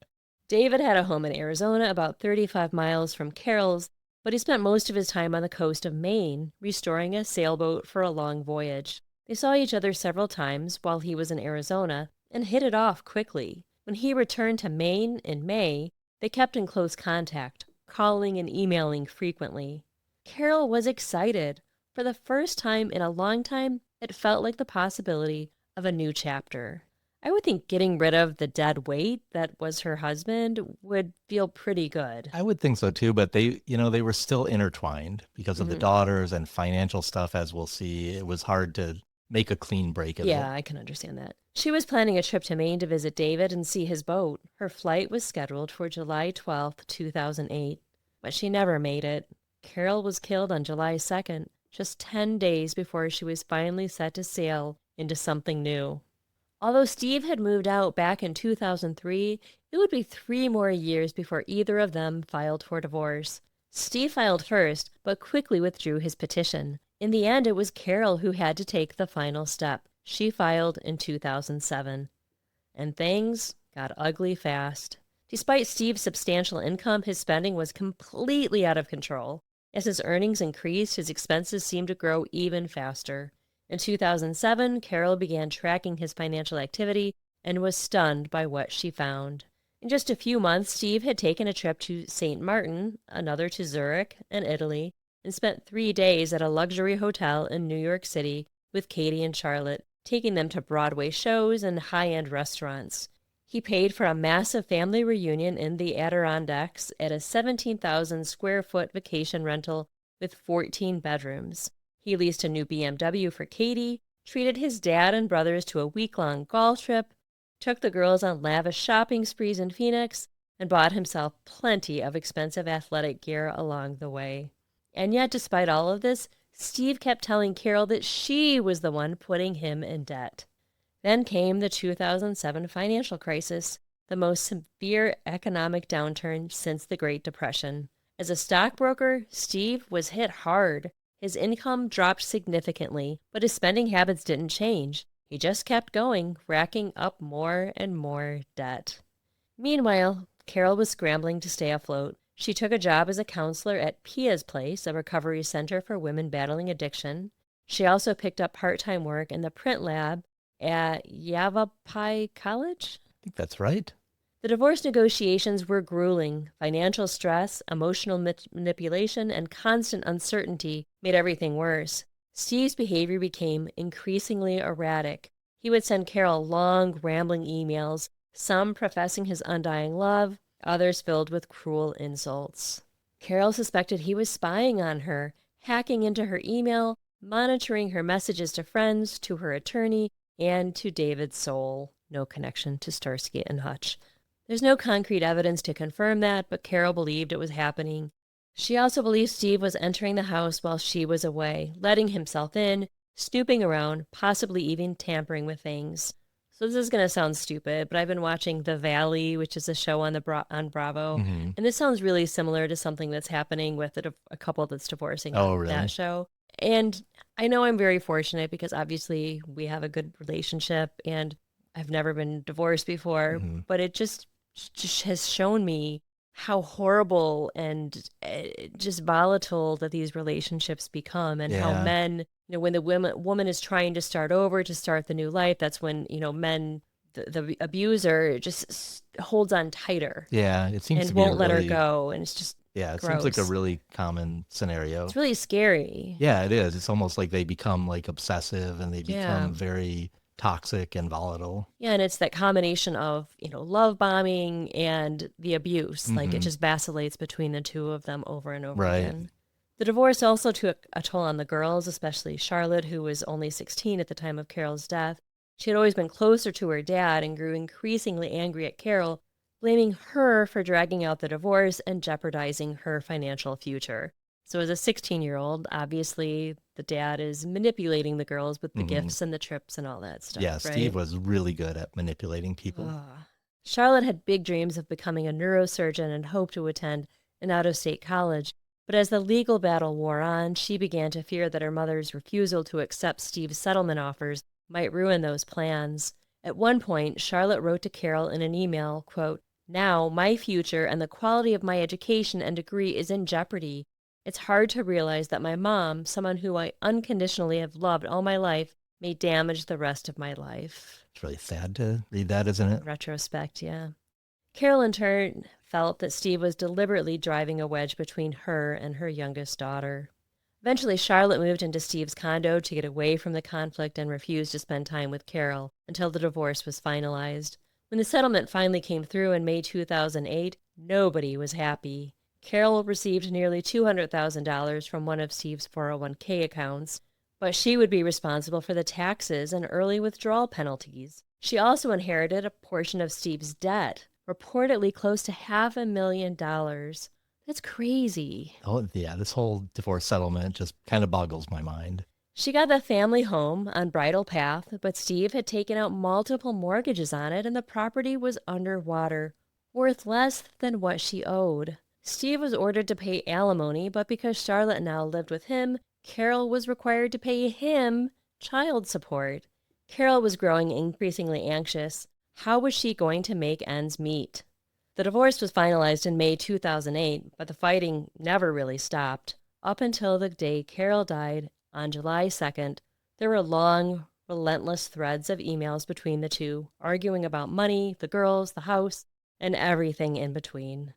David had a home in Arizona, about 35 miles from Carol's, but he spent most of his time on the coast of Maine, restoring a sailboat for a long voyage. They saw each other several times while he was in Arizona and hit it off quickly. When he returned to Maine in May, they kept in close contact, calling and emailing frequently. Carol was excited. For the first time in a long time, it felt like the possibility of a new chapter. I would think getting rid of the dead weight that was her husband would feel pretty good. I would think so too, but they were still intertwined because of the daughters and financial stuff, as we'll see. It was hard to make a clean break of it. Yeah, I can understand that. She was planning a trip to Maine to visit David and see his boat. Her flight was scheduled for July 12th, 2008, but she never made it. Carol was killed on July 2nd, just 10 days before she was finally set to sail into something new. Although Steve had moved out back in 2003, it would be 3 more years before either of them filed for divorce. Steve filed first, but quickly withdrew his petition. In the end, it was Carol who had to take the final step. She filed in 2007. And things got ugly fast. Despite Steve's substantial income, his spending was completely out of control. As his earnings increased, his expenses seemed to grow even faster. In 2007, Carol began tracking his financial activity and was stunned by what she found. In just a few months, Steve had taken a trip to St. Martin, another to Zurich and Italy, and spent 3 days at a luxury hotel in New York City with Katie and Charlotte, taking them to Broadway shows and high-end restaurants. He paid for a massive family reunion in the Adirondacks at a 17,000 square foot vacation rental with 14 bedrooms. He leased a new BMW for Katie, treated his dad and brothers to a week-long golf trip, took the girls on lavish shopping sprees in Phoenix, and bought himself plenty of expensive athletic gear along the way. And yet, despite all of this, Steve kept telling Carol that she was the one putting him in debt. Then came the 2007 financial crisis, the most severe economic downturn since the Great Depression. As a stockbroker, Steve was hit hard. His income dropped significantly, but his spending habits didn't change. He just kept going, racking up more and more debt. Meanwhile, Carol was scrambling to stay afloat. She took a job as a counselor at Pia's Place, a recovery center for women battling addiction. She also picked up part-time work in the print lab at Yavapai College. I think that's right. The divorce negotiations were grueling. Financial stress, emotional manipulation, and constant uncertainty made everything worse. Steve's behavior became increasingly erratic. He would send Carol long, rambling emails, some professing his undying love, others filled with cruel insults. Carol suspected he was spying on her, hacking into her email, monitoring her messages to friends, to her attorney, and to David Soul. No connection to Starsky and Hutch. There's no concrete evidence to confirm that, but Carol believed it was happening. She also believed Steve was entering the house while she was away, letting himself in, snooping around, possibly even tampering with things. So this is going to sound stupid, but I've been watching The Valley, which is a show on on Bravo, and this sounds really similar to something that's happening with a couple that's divorcing on that show. And I know I'm very fortunate because obviously we have a good relationship, and I've never been divorced before, Hmm. but it just has shown me how horrible and just volatile that these relationships become, and how Yeah. men, when the woman is trying to start over, to start the new life, that's when, men, the abuser just holds on tighter Yeah. It seems and to be a won't let her really, go. And it's just yeah, it seems like a gross. really common scenario. It's really scary. Yeah, it is. It's almost like they become like obsessive and they Yeah. become very toxic and volatile. Yeah, and it's that combination of, love bombing and the abuse. Like, it Hmm. just vacillates between the two of them over and over Right. again. The divorce also took a toll on the girls, especially Charlotte, who was only 16 at the time of Carol's death. She had always been closer to her dad and grew increasingly angry at Carol, blaming her for dragging out the divorce and jeopardizing her financial future. So, as a 16-year-old, obviously the dad is manipulating the girls with the Hmm. gifts and the trips and all that stuff, Yeah, Steve right? was really good at manipulating people. Ugh. Charlotte had big dreams of becoming a neurosurgeon and hoped to attend an out of state college. But as the legal battle wore on, she began to fear that her mother's refusal to accept Steve's settlement offers might ruin those plans. At one point, Charlotte wrote to Carol in an email, quote, "Now, my future and the quality of my education and degree is in jeopardy. It's hard to realize that my mom, someone who I unconditionally have loved all my life, may damage the rest of my life." It's really sad to read that, isn't it? In retrospect, yeah. Carol, in turn, felt that Steve was deliberately driving a wedge between her and her youngest daughter. Eventually, Charlotte moved into Steve's condo to get away from the conflict and refused to spend time with Carol until the divorce was finalized. When the settlement finally came through in May 2008, nobody was happy. Carol received nearly $200,000 from one of Steve's 401k accounts, but she would be responsible for the taxes and early withdrawal penalties. She also inherited a portion of Steve's debt, reportedly close to $500,000. That's crazy. Oh, yeah, this whole divorce settlement just kind of boggles my mind. She got the family home on Bridle Path, but Steve had taken out multiple mortgages on it, and the property was underwater, worth less than what she owed. Steve was ordered to pay alimony, but because Charlotte now lived with him, Carol was required to pay him child support. Carol was growing increasingly anxious. How was she going to make ends meet? The divorce was finalized in May 2008, but the fighting never really stopped. Up until the day Carol died on July 2nd, there were long, relentless threads of emails between the two, arguing about money, the girls, the house, and everything in between.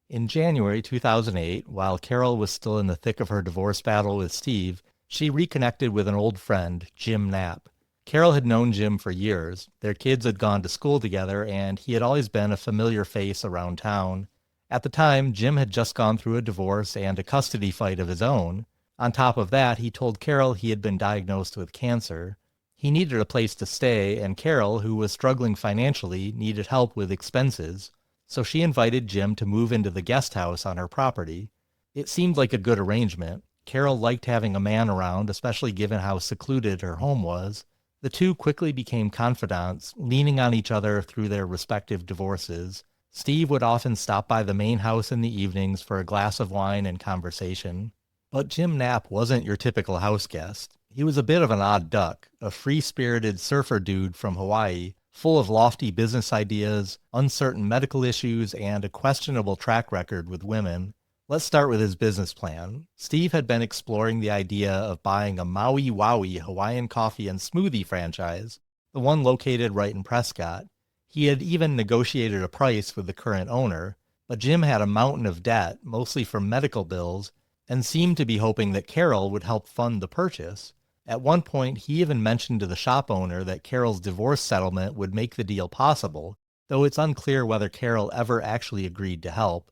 In January 2008, while Carol was still in the thick of her divorce battle with Steve, she reconnected with an old friend, Jim Knapp. Carol had known Jim for years. Their kids had gone to school together, and he had always been a familiar face around town. At the time, Jim had just gone through a divorce and a custody fight of his own. On top of that, he told Carol he had been diagnosed with cancer. He needed a place to stay, and Carol, who was struggling financially, needed help with expenses. So she invited Jim to move into the guest house on her property. It seemed like a good arrangement. Carol liked having a man around, especially given how secluded her home was. The two quickly became confidants, leaning on each other through their respective divorces. Steve would often stop by the main house in the evenings for a glass of wine and conversation. But Jim Knapp wasn't your typical house guest. He was a bit of an odd duck, a free-spirited surfer dude from Hawaii, full of lofty business ideas, uncertain medical issues, and a questionable track record with women. Let's start with his business plan. Steve had been exploring the idea of buying a Maui Wowie Hawaiian coffee and smoothie franchise, the one located right in Prescott. He had even negotiated a price with the current owner, but Jim had a mountain of debt, mostly from medical bills, and seemed to be hoping that Carol would help fund the purchase. At one point, he even mentioned to the shop owner that Carol's divorce settlement would make the deal possible, though it's unclear whether Carol ever actually agreed to help.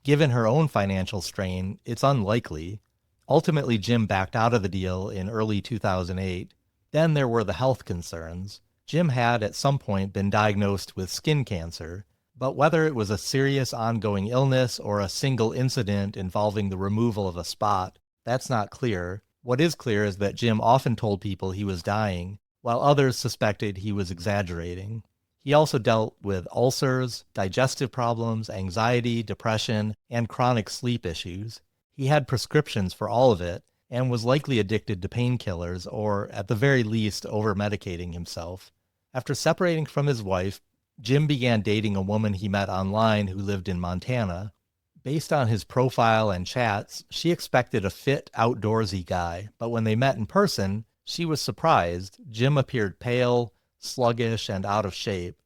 Given her own financial strain, it's unlikely. Ultimately, Jim backed out of the deal in early 2008. Then there were the health concerns. Jim had at some point been diagnosed with skin cancer, but whether it was a serious ongoing illness or a single incident involving the removal of a spot, that's not clear. What is clear is that Jim often told people he was dying, while others suspected he was exaggerating. He also dealt with ulcers, digestive problems, anxiety, depression, and chronic sleep issues. He had prescriptions for all of it, and was likely addicted to painkillers or, at the very least, over-medicating himself. After separating from his wife, Jim began dating a woman he met online who lived in Montana. Based on his profile and chats, she expected a fit, outdoorsy guy, but when they met in person, she was surprised. Jim appeared pale, sluggish, and out of shape.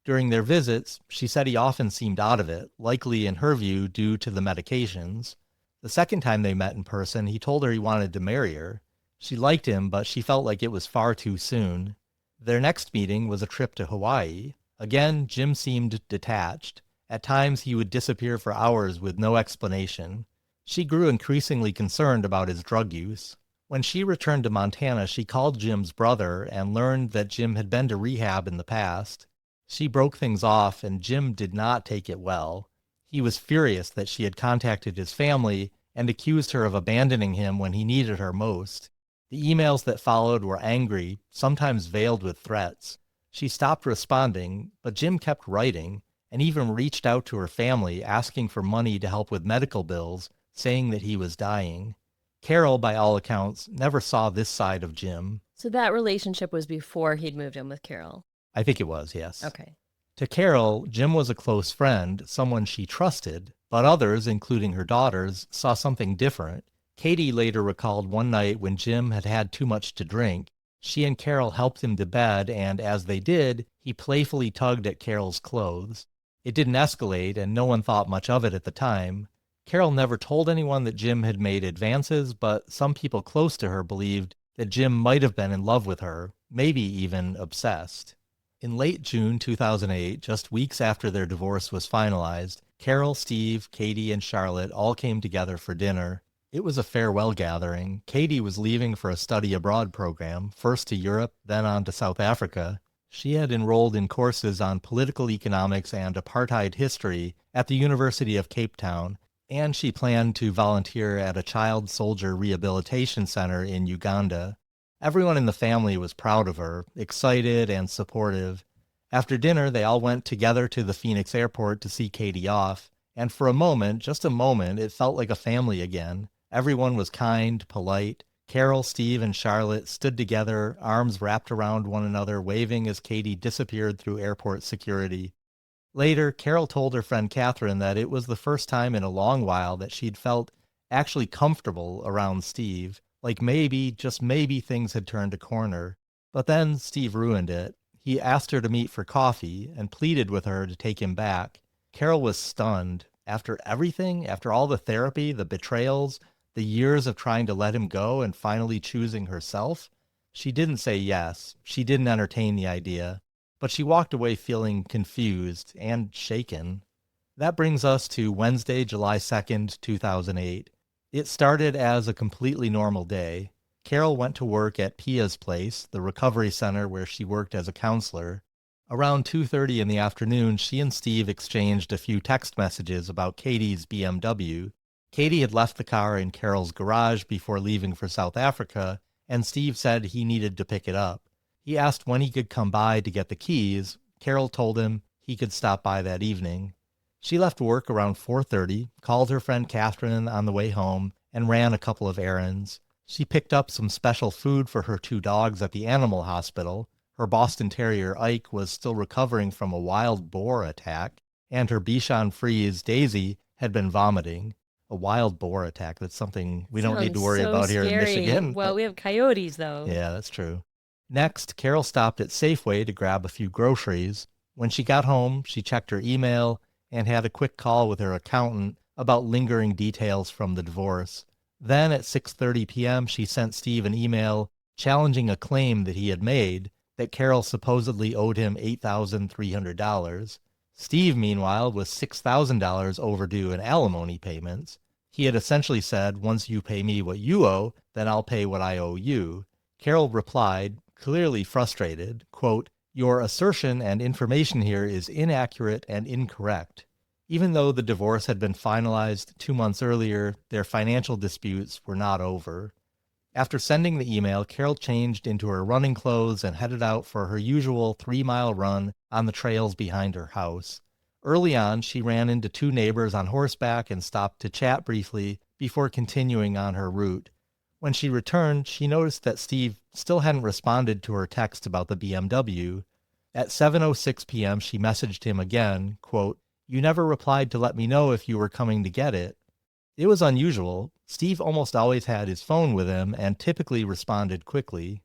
During their visits, she said he often seemed out of it, likely in her view due to the medications. The second time they met in person, he told her he wanted to marry her. She liked him, but she felt like it was far too soon. Their next meeting was a trip to Hawaii. Again, Jim seemed detached. At times, he would disappear for hours with no explanation. She grew increasingly concerned about his drug use. When she returned to Montana, she called Jim's brother and learned that Jim had been to rehab in the past. She broke things off, and Jim did not take it well. He was furious that she had contacted his family and accused her of abandoning him when he needed her most. The emails that followed were angry, sometimes veiled with threats. She stopped responding, but Jim kept writing and even reached out to her family asking for money to help with medical bills, saying that he was dying. Carol, by all accounts, never saw this side of Jim. So that relationship was before he'd moved in with Carol. I think it was, yes. Okay. To Carol, Jim was a close friend, someone she trusted, but others, including her daughters, saw something different. Katie later recalled one night when Jim had had too much to drink. She and Carol helped him to bed, and as they did, he playfully tugged at Carol's clothes. It didn't escalate, and no one thought much of it at the time. Carol never told anyone that Jim had made advances, but some people close to her believed that Jim might have been in love with her, maybe even obsessed. In late June 2008, just weeks after their divorce was finalized, Carol, Steve, Katie, and Charlotte all came together for dinner. It was a farewell gathering. Katie was leaving for a study abroad program, first to Europe, then on to South Africa. She had enrolled in courses on political economics and apartheid history at the University of Cape Town, and she planned to volunteer at a child soldier rehabilitation center in Uganda. Everyone in the family was proud of her, excited and supportive. After dinner, they all went together to the Phoenix airport to see Katie off, and for a moment, just a moment, it felt like a family again. Everyone was kind, polite. Carol, Steve, and Charlotte stood together, arms wrapped around one another, waving as Katie disappeared through airport security. Later, Carol told her friend Catherine that it was the first time in a long while that she'd felt actually comfortable around Steve, like maybe, just maybe, things had turned a corner. But then Steve ruined it. He asked her to meet for coffee and pleaded with her to take him back. Carol was stunned. After everything, after all the therapy, the betrayals, the years of trying to let him go and finally choosing herself, she didn't say yes. She didn't entertain the idea. But she walked away feeling confused and shaken. That brings us to Wednesday, July 2nd, 2008. It started as a completely normal day. Carol went to work at Pia's place, the recovery center where she worked as a counselor. Around 2:30 in the afternoon, she and Steve exchanged a few text messages about Katie's BMW. Katie had left the car in Carol's garage before leaving for South Africa, and Steve said he needed to pick it up. He asked when he could come by to get the keys. Carol told him he could stop by that evening. She left work around 4:30, called her friend Catherine on the way home, and ran a couple of errands. She picked up some special food for her 2 dogs at the animal hospital. Her Boston Terrier Ike was still recovering from a wild boar attack, and her Bichon Frise Daisy had been vomiting. A wild boar attack, that's something we don't need to worry about here in Michigan. Well, we have coyotes, though. Yeah, that's true. Next, Carol stopped at Safeway to grab a few groceries. When she got home, she checked her email and had a quick call with her accountant about lingering details from the divorce. Then at 6:30 p.m., she sent Steve an email challenging a claim that he had made that Carol supposedly owed him $8,300. Steve, meanwhile, was $6,000 overdue in alimony payments. He had essentially said, once you pay me what you owe, then I'll pay what I owe you. Carol replied, clearly frustrated, quote, "Your assertion and information here is inaccurate and incorrect." Even though the divorce had been finalized 2 months earlier, their financial disputes were not over. After sending the email, Carol changed into her running clothes and headed out for her usual 3-mile run on the trails behind her house. Early on, she ran into 2 neighbors on horseback and stopped to chat briefly before continuing on her route. When she returned, she noticed that Steve still hadn't responded to her text about the BMW. At 7:06 p.m., she messaged him again, quote, "You never replied to let me know if you were coming to get it." It was unusual. Steve almost always had his phone with him and typically responded quickly.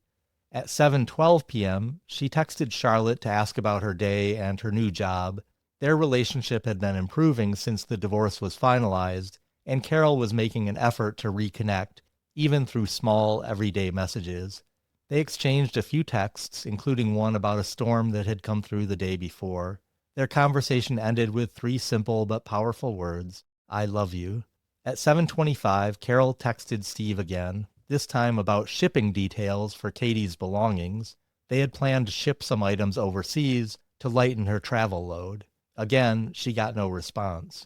At 7:12 p.m., she texted Charlotte to ask about her day and her new job. Their relationship had been improving since the divorce was finalized, and Carol was making an effort to reconnect, even through small, everyday messages. They exchanged a few texts, including one about a storm that had come through the day before. Their conversation ended with 3 simple but powerful words: "I love you." At 7:25, Carol texted Steve again, this time about shipping details for Katie's belongings. They had planned to ship some items overseas to lighten her travel load. Again, she got no response.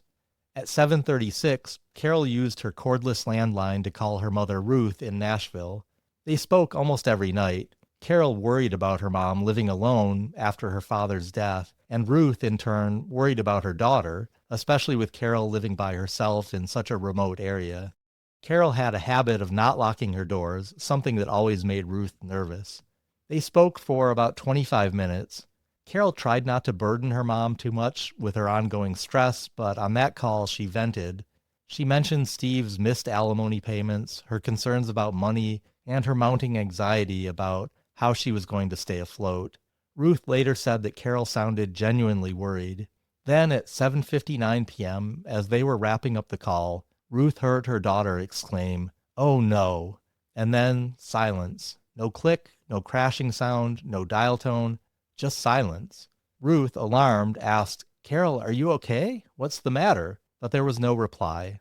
At 7:36, Carol used her cordless landline to call her mother Ruth in Nashville. They spoke almost every night. Carol worried about her mom living alone after her father's death, and Ruth, in turn, worried about her daughter, especially with Carol living by herself in such a remote area. Carol had a habit of not locking her doors, something that always made Ruth nervous. They spoke for about 25 minutes. Carol tried not to burden her mom too much with her ongoing stress, but on that call she vented. She mentioned Steve's missed alimony payments, her concerns about money, and her mounting anxiety about how she was going to stay afloat. Ruth later said that Carol sounded genuinely worried. Then at 7:59 p.m., as they were wrapping up the call, Ruth heard her daughter exclaim, "Oh no!" And then silence. No click, no crashing sound, no dial tone, just silence. Ruth, alarmed, asked, "Carol, are you okay? What's the matter?" But there was no reply.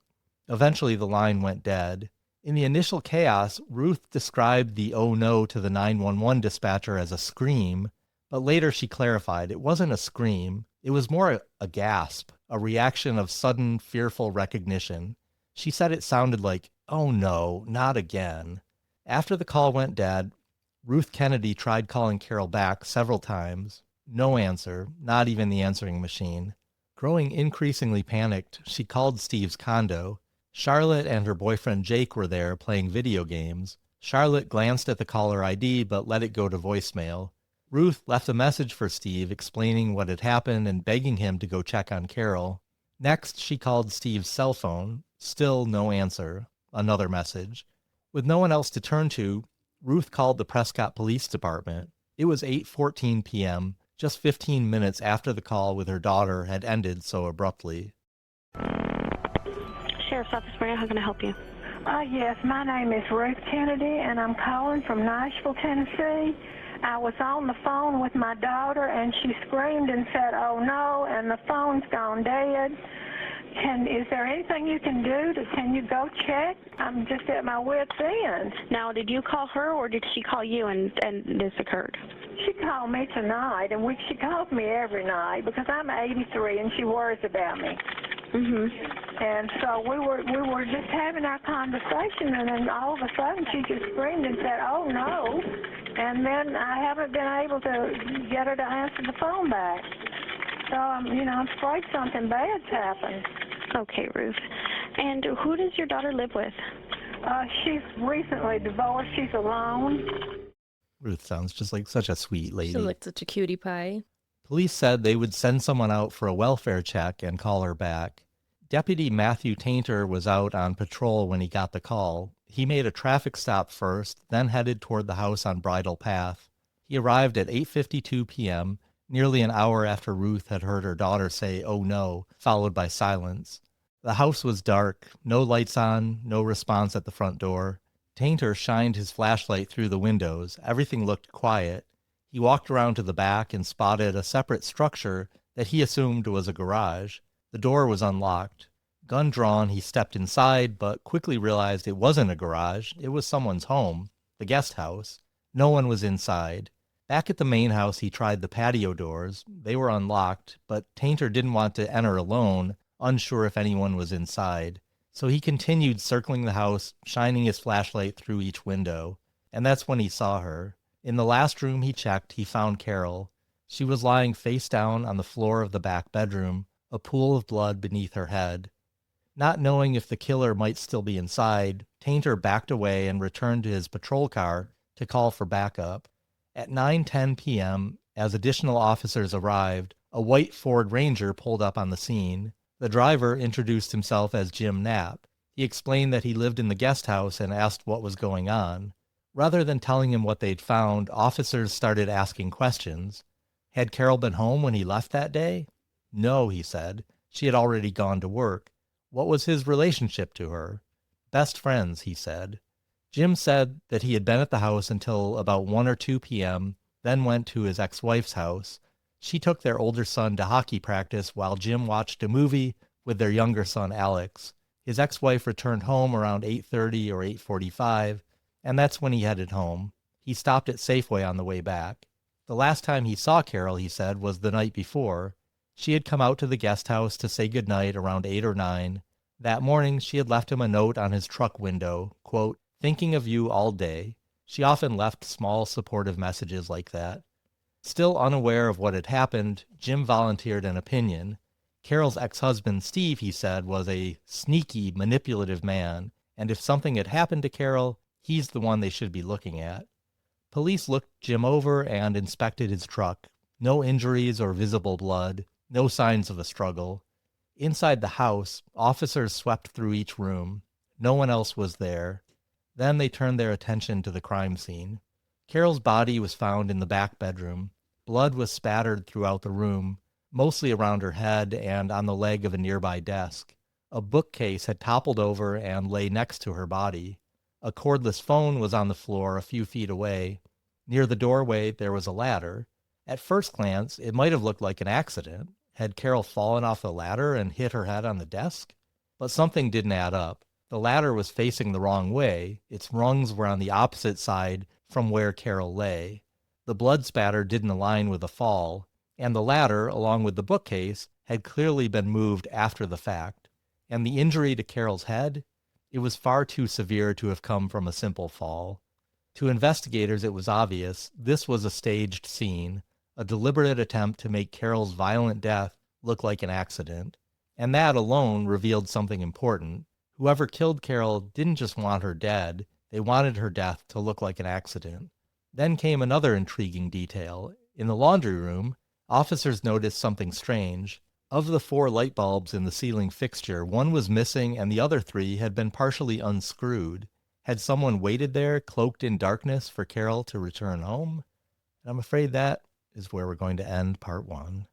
Eventually the line went dead. In the initial chaos, Ruth described the "oh no" to the 911 dispatcher as a scream, but later she clarified it wasn't a scream. It was more a gasp, a reaction of sudden, fearful recognition. She said it sounded like, "Oh no, not again." After the call went dead, Ruth Kennedy tried calling Carol back several times. No answer, not even the answering machine. Growing increasingly panicked, she called Steve's condo. Charlotte and her boyfriend Jake were there playing video games. Charlotte glanced at the caller ID but let it go to voicemail. Ruth left a message for Steve explaining what had happened and begging him to go check on Carol. Next, she called Steve's cell phone. Still no answer. Another message. With no one else to turn to, Ruth called the Prescott Police Department. It was 8:14 p.m., just 15 minutes after the call with her daughter had ended so abruptly. Sheriff's Office, Maria, how can I help you? Yes, my name is Ruth Kennedy, and I'm calling from Nashville, Tennessee. I was on the phone with my daughter, and she screamed and said, "Oh no," and the phone's gone dead. Is there anything you can do? Can you go check? I'm just at my wit's end. Now, did you call her, or did she call you and this occurred? She called me tonight, and she calls me every night because I'm 83, and she worries about me. And so we were just having our conversation, and then all of a sudden she just screamed and said, "Oh no," and then I haven't been able to get her to answer the phone back. So I'm afraid something bad's happened. Okay, Ruth. And who does your daughter live with? She's recently divorced. She's alone. Ruth sounds just like such a sweet lady. She looked such a cutie pie. Police said they would send someone out for a welfare check and call her back. Deputy Matthew Tainter was out on patrol when he got the call. He made a traffic stop first, then headed toward the house on Bridle Path. He arrived at 8:52 p.m., nearly an hour after Ruth had heard her daughter say, "Oh no," followed by silence. The house was dark, no lights on, no response at the front door. Tainter shined his flashlight through the windows. Everything looked quiet. He walked around to the back and spotted a separate structure that he assumed was a garage. The door was unlocked. Gun drawn, he stepped inside, but quickly realized it wasn't a garage. It was someone's home, the guest house. No one was inside. Back at the main house, he tried the patio doors. They were unlocked, but Tainter didn't want to enter alone, unsure if anyone was inside. So he continued circling the house, shining his flashlight through each window. And that's when he saw her. In the last room he checked, he found Carol. She was lying face down on the floor of the back bedroom, a pool of blood beneath her head. Not knowing if the killer might still be inside, Tainter backed away and returned to his patrol car to call for backup. At 9:10 p.m., As additional officers arrived, a white Ford Ranger pulled up on the scene. The driver introduced himself as Jim Knapp. He explained that he lived in the guest house and asked what was going on. Rather than telling him what they'd found, officers started asking questions. Had Carol been home when he left that day? No, he said. She had already gone to work. What was his relationship to her? Best friends, he said. Jim said that he had been at the house until about 1 or 2 p.m., then went to his ex-wife's house. She took their older son to hockey practice while Jim watched a movie with their younger son, Alex. His ex-wife returned home around 8:30 or 8:45, and that's when he headed home. He stopped at Safeway on the way back. The last time he saw Carol, he said, was the night before. She had come out to the guest house to say goodnight around 8 or 9. That morning, she had left him a note on his truck window, quote, "Thinking of you all day." She often left small supportive messages like that. Still unaware of what had happened, Jim volunteered an opinion. Carol's ex-husband, Steve, he said, was a sneaky, manipulative man, and if something had happened to Carol, he's the one they should be looking at. Police looked Jim over and inspected his truck. No injuries or visible blood, no signs of a struggle. Inside the house, officers swept through each room. No one else was there. Then they turned their attention to the crime scene. Carol's body was found in the back bedroom. Blood was spattered throughout the room, mostly around her head and on the leg of a nearby desk. A bookcase had toppled over and lay next to her body. A cordless phone was on the floor a few feet away. Near the doorway, there was a ladder. At first glance, it might have looked like an accident. Had Carol fallen off the ladder and hit her head on the desk? But something didn't add up. The ladder was facing the wrong way. Its rungs were on the opposite side from where Carol lay. The blood spatter didn't align with the fall, and the ladder, along with the bookcase, had clearly been moved after the fact. And the injury to Carol's head? It was far too severe to have come from a simple fall. To investigators, it was obvious this was a staged scene, a deliberate attempt to make Carol's violent death look like an accident. And that alone revealed something important. Whoever killed Carol didn't just want her dead, they wanted her death to look like an accident. Then came another intriguing detail. In the laundry room, officers noticed something strange. Of the 4 light bulbs in the ceiling fixture, one was missing and the other 3 had been partially unscrewed. Had someone waited there, cloaked in darkness, for Carol to return home? And I'm afraid that is where we're going to end part 1.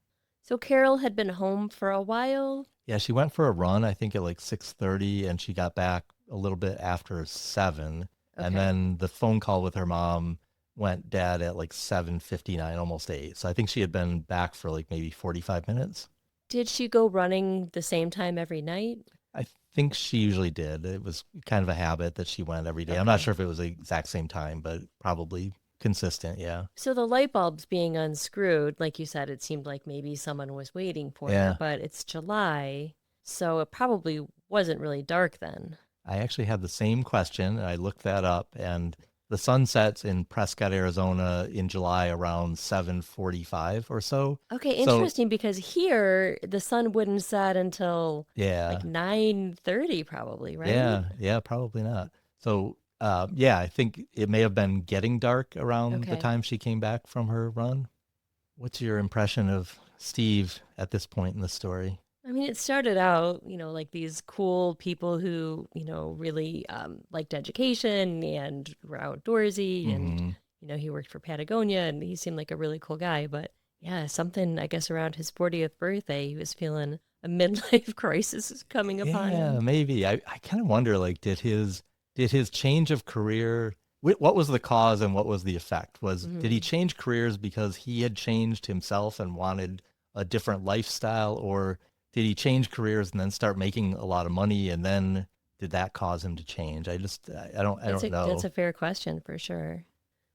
So Carol had been home for a while? Yeah, she went for a run, I think at like 6:30, and she got back a little bit after 7. Okay. And then the phone call with her mom went dead at like 7:59, almost 8. So I think she had been back for like maybe 45 minutes. Did she go running the same time every night? I think she usually did. It was kind of a habit that she went every day. I'm not sure if it was the exact same time, but probably consistent, yeah. So the light bulbs being unscrewed, like you said, it seemed like maybe someone was waiting for her, but it's July, so it probably wasn't really dark then. I actually had the same question. I looked that up, and the sun sets in Prescott, Arizona in July around 7:45 or so. Okay, interesting, because here the sun wouldn't set until like 9:30 probably, right? Yeah, probably not. So I think it may have been getting dark around the time she came back from her run. What's your impression of Steve at this point in the story? I mean, it started out, like these cool people who, really liked education and were outdoorsy. And, he worked for Patagonia and he seemed like a really cool guy. But yeah, something, I guess, around his 40th birthday, he was feeling a midlife crisis coming upon him. Yeah, maybe. I kind of wonder, like, did his change of career, what was the cause and what was the effect? Did he change careers because he had changed himself and wanted a different lifestyle, or did he change careers and then start making a lot of money, and then did that cause him to change? I don't know. That's a fair question for sure.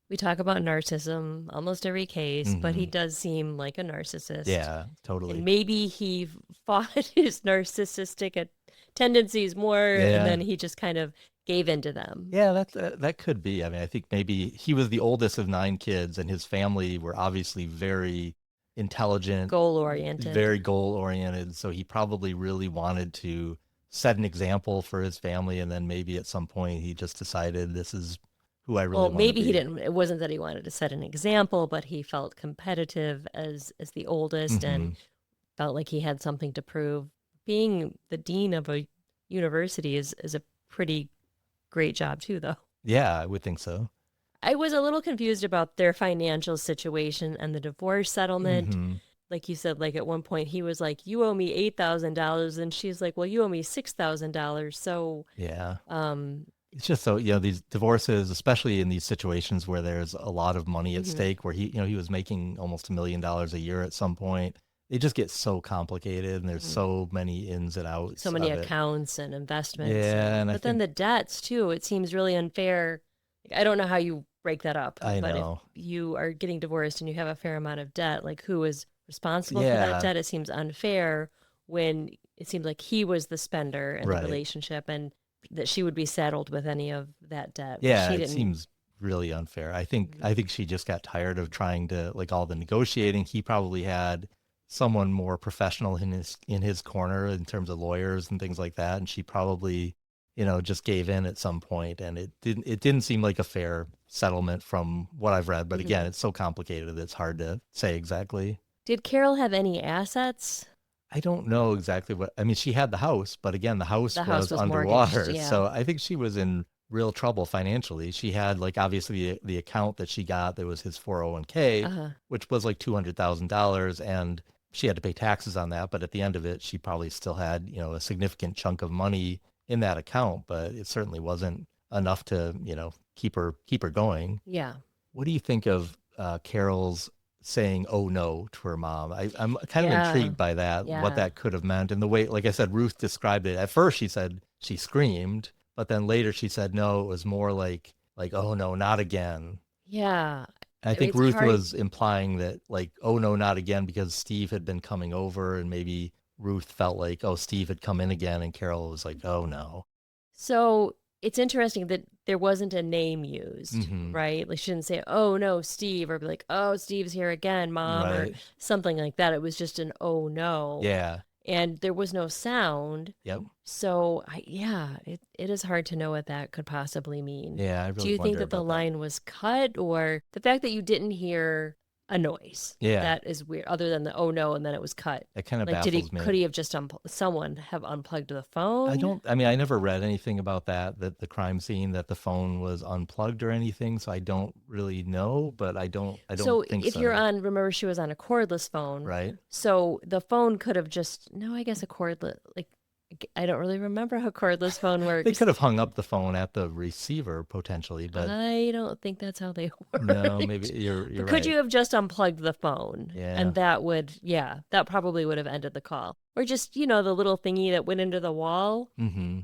We talk about narcissism almost every case, but he does seem like a narcissist. Yeah, totally. And maybe he fought his narcissistic tendencies more, and then he just kind of gave into them. Yeah, that could be. I mean, I think maybe he was the oldest of 9 kids, and his family were obviously very intelligent, very goal-oriented. So he probably really wanted to set an example for his family, and then maybe at some point he just decided this is who I really Well, want maybe to he be. didn't. It wasn't that he wanted to set an example, but he felt competitive as the oldest and felt like he had something to prove. Being the dean of a university is a pretty great job too, though. Yeah, I would think so. I was a little confused about their financial situation and the divorce settlement. Like you said, like at one point he was like, "You owe me $8,000," and she's like, "Well, you owe me $6,000." So, Yeah. It's just so, these divorces, especially in these situations where there's a lot of money at stake, where he was making almost $1 million a year at some point. They just get so complicated, and there's so many ins and outs. so many of it. accounts and investments. Yeah, and I but then think the debts too. It seems really unfair. I don't know how you break that up, I but know. if you are getting divorced and you have a fair amount of debt, like who is responsible for Yeah. that debt? It seems unfair when it seems like he was the spender in Right. the relationship and that she would be saddled with any of that debt. but Yeah, she it didn't. seems really unfair. I think she just got tired of trying to, like, all the negotiating. He probably had someone more professional in his corner in terms of lawyers and things like that, and she probably, just gave in at some point, and it didn't seem like a fair settlement from what I've read. But again, it's so complicated, it's hard to say exactly. Did Carol have any assets? I don't know exactly what. I mean, she had the house, but again, the house was underwater. mortgaged, yeah. So I think she was in real trouble financially. She had, like, obviously the account that she got that was his 401k, which was like $200,000, and she had to pay taxes on that. But at the end of it, she probably still had, a significant chunk of money in that account, but it certainly wasn't enough to, keep her going. Yeah. What do you think of Carol's saying "oh no" to her mom? I'm kind of intrigued by that, what that could have meant, and the way, like I said, Ruth described it. At first she said she screamed, but then later she said no, it was more like "oh no, not again." Yeah. I think It's Ruth hard. was implying that, like, "oh no, not again," because Steve had been coming over, and maybe Ruth felt like, oh, Steve had come in again, and Carol was like, "oh no." So it's interesting that there wasn't a name used, right? Like she didn't say, "Oh no, Steve," or be like, "Oh, Steve's here again, Mom," or Right. something like that. It was just an "oh no." Yeah. And there was no sound. Yep. So it is hard to know what that could possibly mean. Yeah, I really Do you think wonder that the about that. line was cut, or the fact that you didn't hear a noise? Yeah. That is weird, other than the "oh no" and then it was cut. That kind of Like, baffles me. could he have just someone have unplugged the phone? I mean, I never read anything about that the crime scene, that the phone was unplugged or anything, so I don't really know, but I don't So think if so. you're on, remember she was on a cordless phone, Right? so the phone could have just, no, I guess a cordless, like, I don't really remember how cordless phone works. They could have hung up the phone at the receiver potentially, but I don't think that's how they work. no, maybe you're But right. could you have just unplugged the phone? Yeah. And that probably would have ended the call. Or just, the little thingy that went into the wall.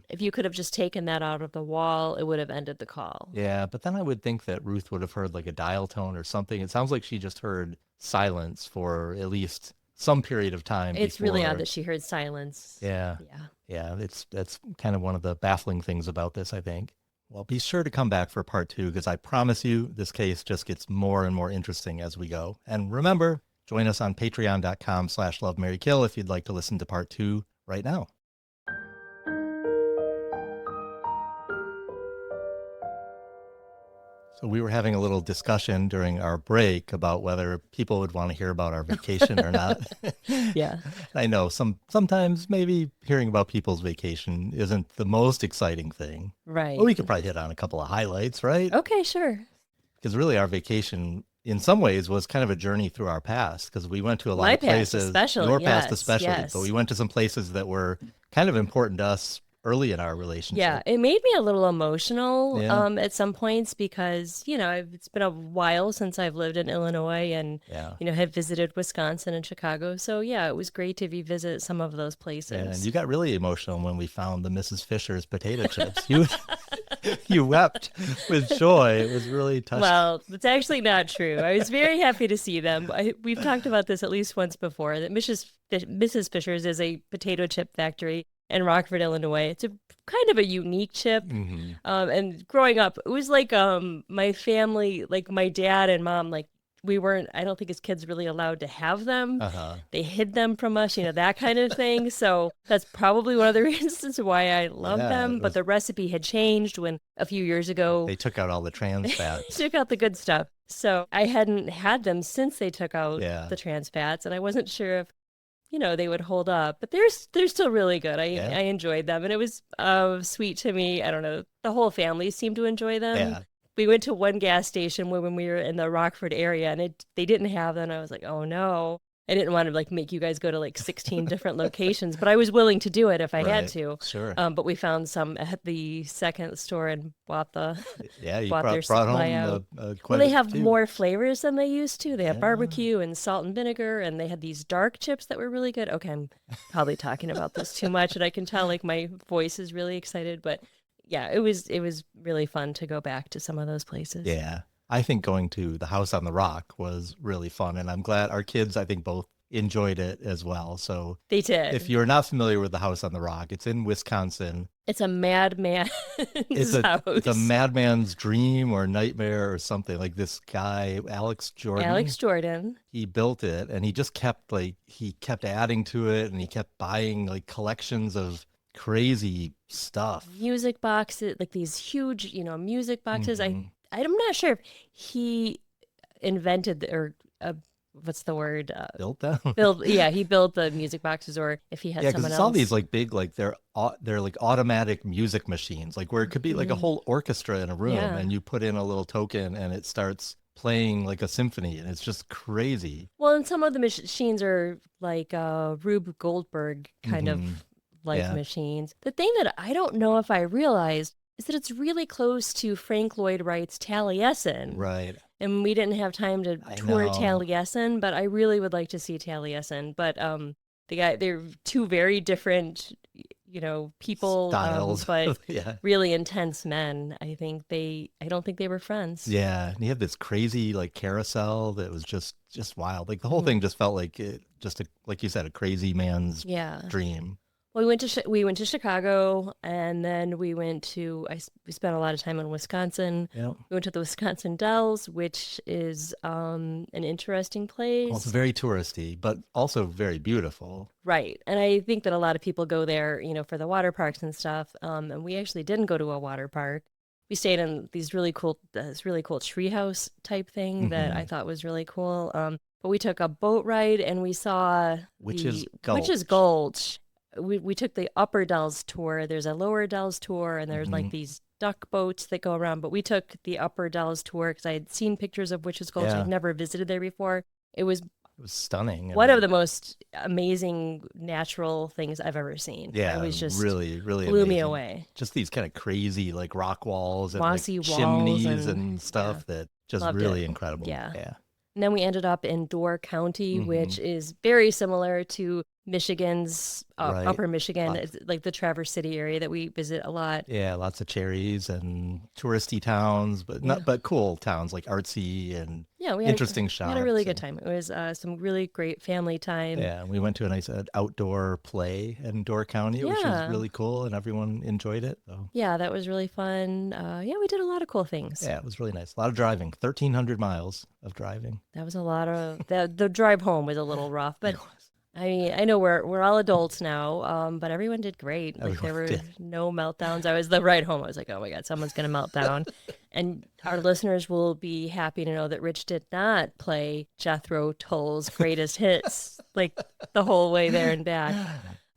If you could have just taken that out of the wall, it would have ended the call. Yeah, but then I would think that Ruth would have heard like a dial tone or something. It sounds like she just heard silence for at least some period of time. It's really before- odd that she heard silence. Yeah. Yeah. Yeah, that's kind of one of the baffling things about this, I think. Well, be sure to come back for part 2, because I promise you this case just gets more and more interesting as we go. And remember, join us on patreon.com/lovemarrykill if you'd like to listen to part 2 right now. So we were having a little discussion during our break about whether people would want to hear about our vacation or not. Yeah. I know sometimes maybe hearing about people's vacation isn't the most exciting thing. Right. Well, we could probably hit on a couple of highlights, right? Okay, sure. Because really our vacation in some ways was kind of a journey through our past, because we went to a lot My of places. past especially, Your past yes, especially. yes. But we went to some places that were kind of important to us early in our relationship. Yeah, it made me a little emotional Yeah. at some points because, it's been a while since I've lived in Illinois and, Yeah. had visited Wisconsin and Chicago. So, yeah, it was great to revisit some of those places. And you got really emotional when we found the Mrs. Fisher's potato chips. You wept with joy. It was really touching. Well, that's actually not true. I was very happy to see them. We've talked about this at least once before, that Mrs. Fisher's is a potato chip factory in Rockford, Illinois. It's a kind of a unique chip. And growing up, it was like my family, like my dad and mom, like I don't think as kids really allowed to have them. Uh-huh. They hid them from us, that kind of thing. So that's probably one of the reasons why I love Yeah, them. But the recipe had changed when a few years ago They took out all the trans fats. took out the good stuff. So I hadn't had them since they took out Yeah. the trans fats, and I wasn't sure if they would hold up. But they're still really good. I enjoyed them, and it was sweet to me. I don't know. The whole family seemed to enjoy them. Yeah. We went to one gas station when we were in the Rockford area, and they didn't have them. I was like, oh no. I didn't want to make you guys go to 16 different locations, but I was willing to do it if I had to. Sure. But we found some at the second store and bought the Yeah, you bought their brought supply home out. quite Well, they a have few. more flavors than they used to. They have Yeah. barbecue and salt and vinegar, and they had these dark chips that were really good. Okay, I'm probably talking about this too much, and I can tell my voice is really excited, but yeah, it was really fun to go back to some of those places. Yeah. I think going to the House on the Rock was really fun, and I'm glad our kids, I think, both enjoyed it as well. So They did. if you're not familiar with the House on the Rock, it's in Wisconsin. It's a madman's house. It's a madman's dream or nightmare or something. Like this guy, Alex Jordan, he built it, and he just kept he kept adding to it, and he kept buying collections of crazy stuff. Music boxes, these huge, music boxes. Mhm. I'm not sure if he invented what's the word? Built them. He built the music boxes, or if he had Yeah, someone because else. it's all these big, they're automatic music machines, where it could be a whole orchestra in a room, Yeah. and you put in a little token, and it starts playing like a symphony, and it's just crazy. Well, and some of the machines are Rube Goldberg kind Mhm. of Yeah. machines. The thing that I don't know if I realized is that it's really close to Frank Lloyd Wright's Taliesin. Right. And we didn't have time to I tour know. Taliesin, but I really would like to see Taliesin. But they're two very different, people, Styles. but Yeah. really intense men. I don't think they were friends. Yeah, and he had this crazy carousel that was just wild. The whole Mhm. thing just felt like like you said, a crazy man's Yeah. dream. Well, we went to Chicago, and then we spent a lot of time in Wisconsin. Yeah. We went to the Wisconsin Dells, which is an interesting place. Well, it's very touristy, but also very beautiful. Right. And I think that a lot of people go there, for the water parks and stuff. And we actually didn't go to a water park. We stayed in this really cool treehouse type thing that I thought was really cool. But we took a boat ride, and we saw Witch's Witch's Gulch. We took the Upper Dells tour. There's a Lower Dells tour, and there's Mhm. these duck boats that go around. But we took the Upper Dells tour because I had seen pictures of Witch's Gulch. Yeah. I'd never visited there before. It was It was stunning. one of the most amazing natural things I've ever seen. Yeah, it was just really, really blew me amazing. away. Just these kind of crazy rock walls and Mossy walls chimneys and- and stuff that just Loved really it. incredible. Yeah. Yeah. And then we ended up in Door County, Mhm. which is very similar to Michigan's Right. Upper Michigan. Lot- It's like the Traverse City area that we visit a lot. Yeah, lots of cherries and touristy towns, but Yeah. but cool towns, artsy and Yeah, we had interesting we shops. had a really good and- time. It was some really great family time. Yeah, we went to a nice outdoor play in Door County, which Yeah. was really cool, and everyone enjoyed it. So Yeah, that was really fun. We did a lot of cool things. yeah, it was really nice. A lot of driving, 1,300 miles of driving. That was a lot of the drive home was a little rough, but I mean, I know we're all adults now, but everyone did great. There Everyone were did. no meltdowns. The ride home, I was like, oh my God, someone's gonna melt down. And our listeners will be happy to know that Rich did not play Jethro Tull's greatest hits the whole way there and back.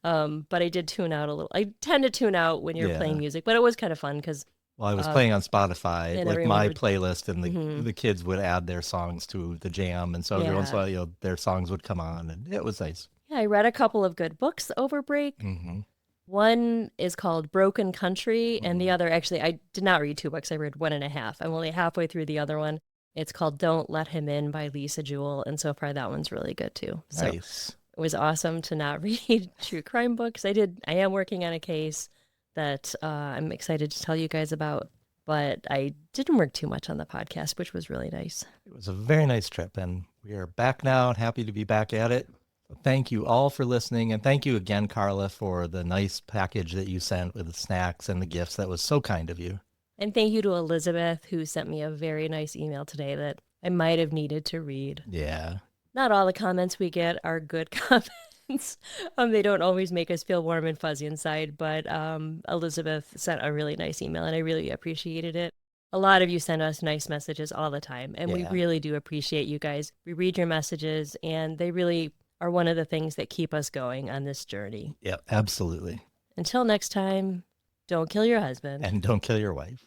But I did tune out a little. I tend to tune out when you're Yeah. playing music, but it was kind of fun because Well, I was playing on Spotify, and my everyone would- playlist, and Mhm. the kids would add their songs to the jam, and so every once in a while, their songs would come on, and it was nice. yeah, I read a couple of good books over break. Hmm. One is called Broken Country, and Mm-hmm. the other, actually, I did not read 2 books. I read 1.5. I'm only halfway through the other one. It's called Don't Let Him In by Lisa Jewell, and so far that one's really good too. So Nice. it was awesome to not read true crime books. I am working on a case that I'm excited to tell you guys about, but I didn't work too much on the podcast, which was really nice. It was a very nice trip, and we are back now and happy to be back at it. So thank you all for listening, and thank you again, Carla, for the nice package that you sent with the snacks and the gifts. That was so kind of you. And thank you to Elizabeth, who sent me a very nice email today that I might have needed to read. Yeah. Not all the comments we get are good comments. They don't always make us feel warm and fuzzy inside, but Elizabeth sent a really nice email, and I really appreciated it. A lot of you send us nice messages all the time, and we really do appreciate you guys. We read your messages, and they really are one of the things that keep us going on this journey. Yep, absolutely. Until next time, don't kill your husband. And don't kill your wife.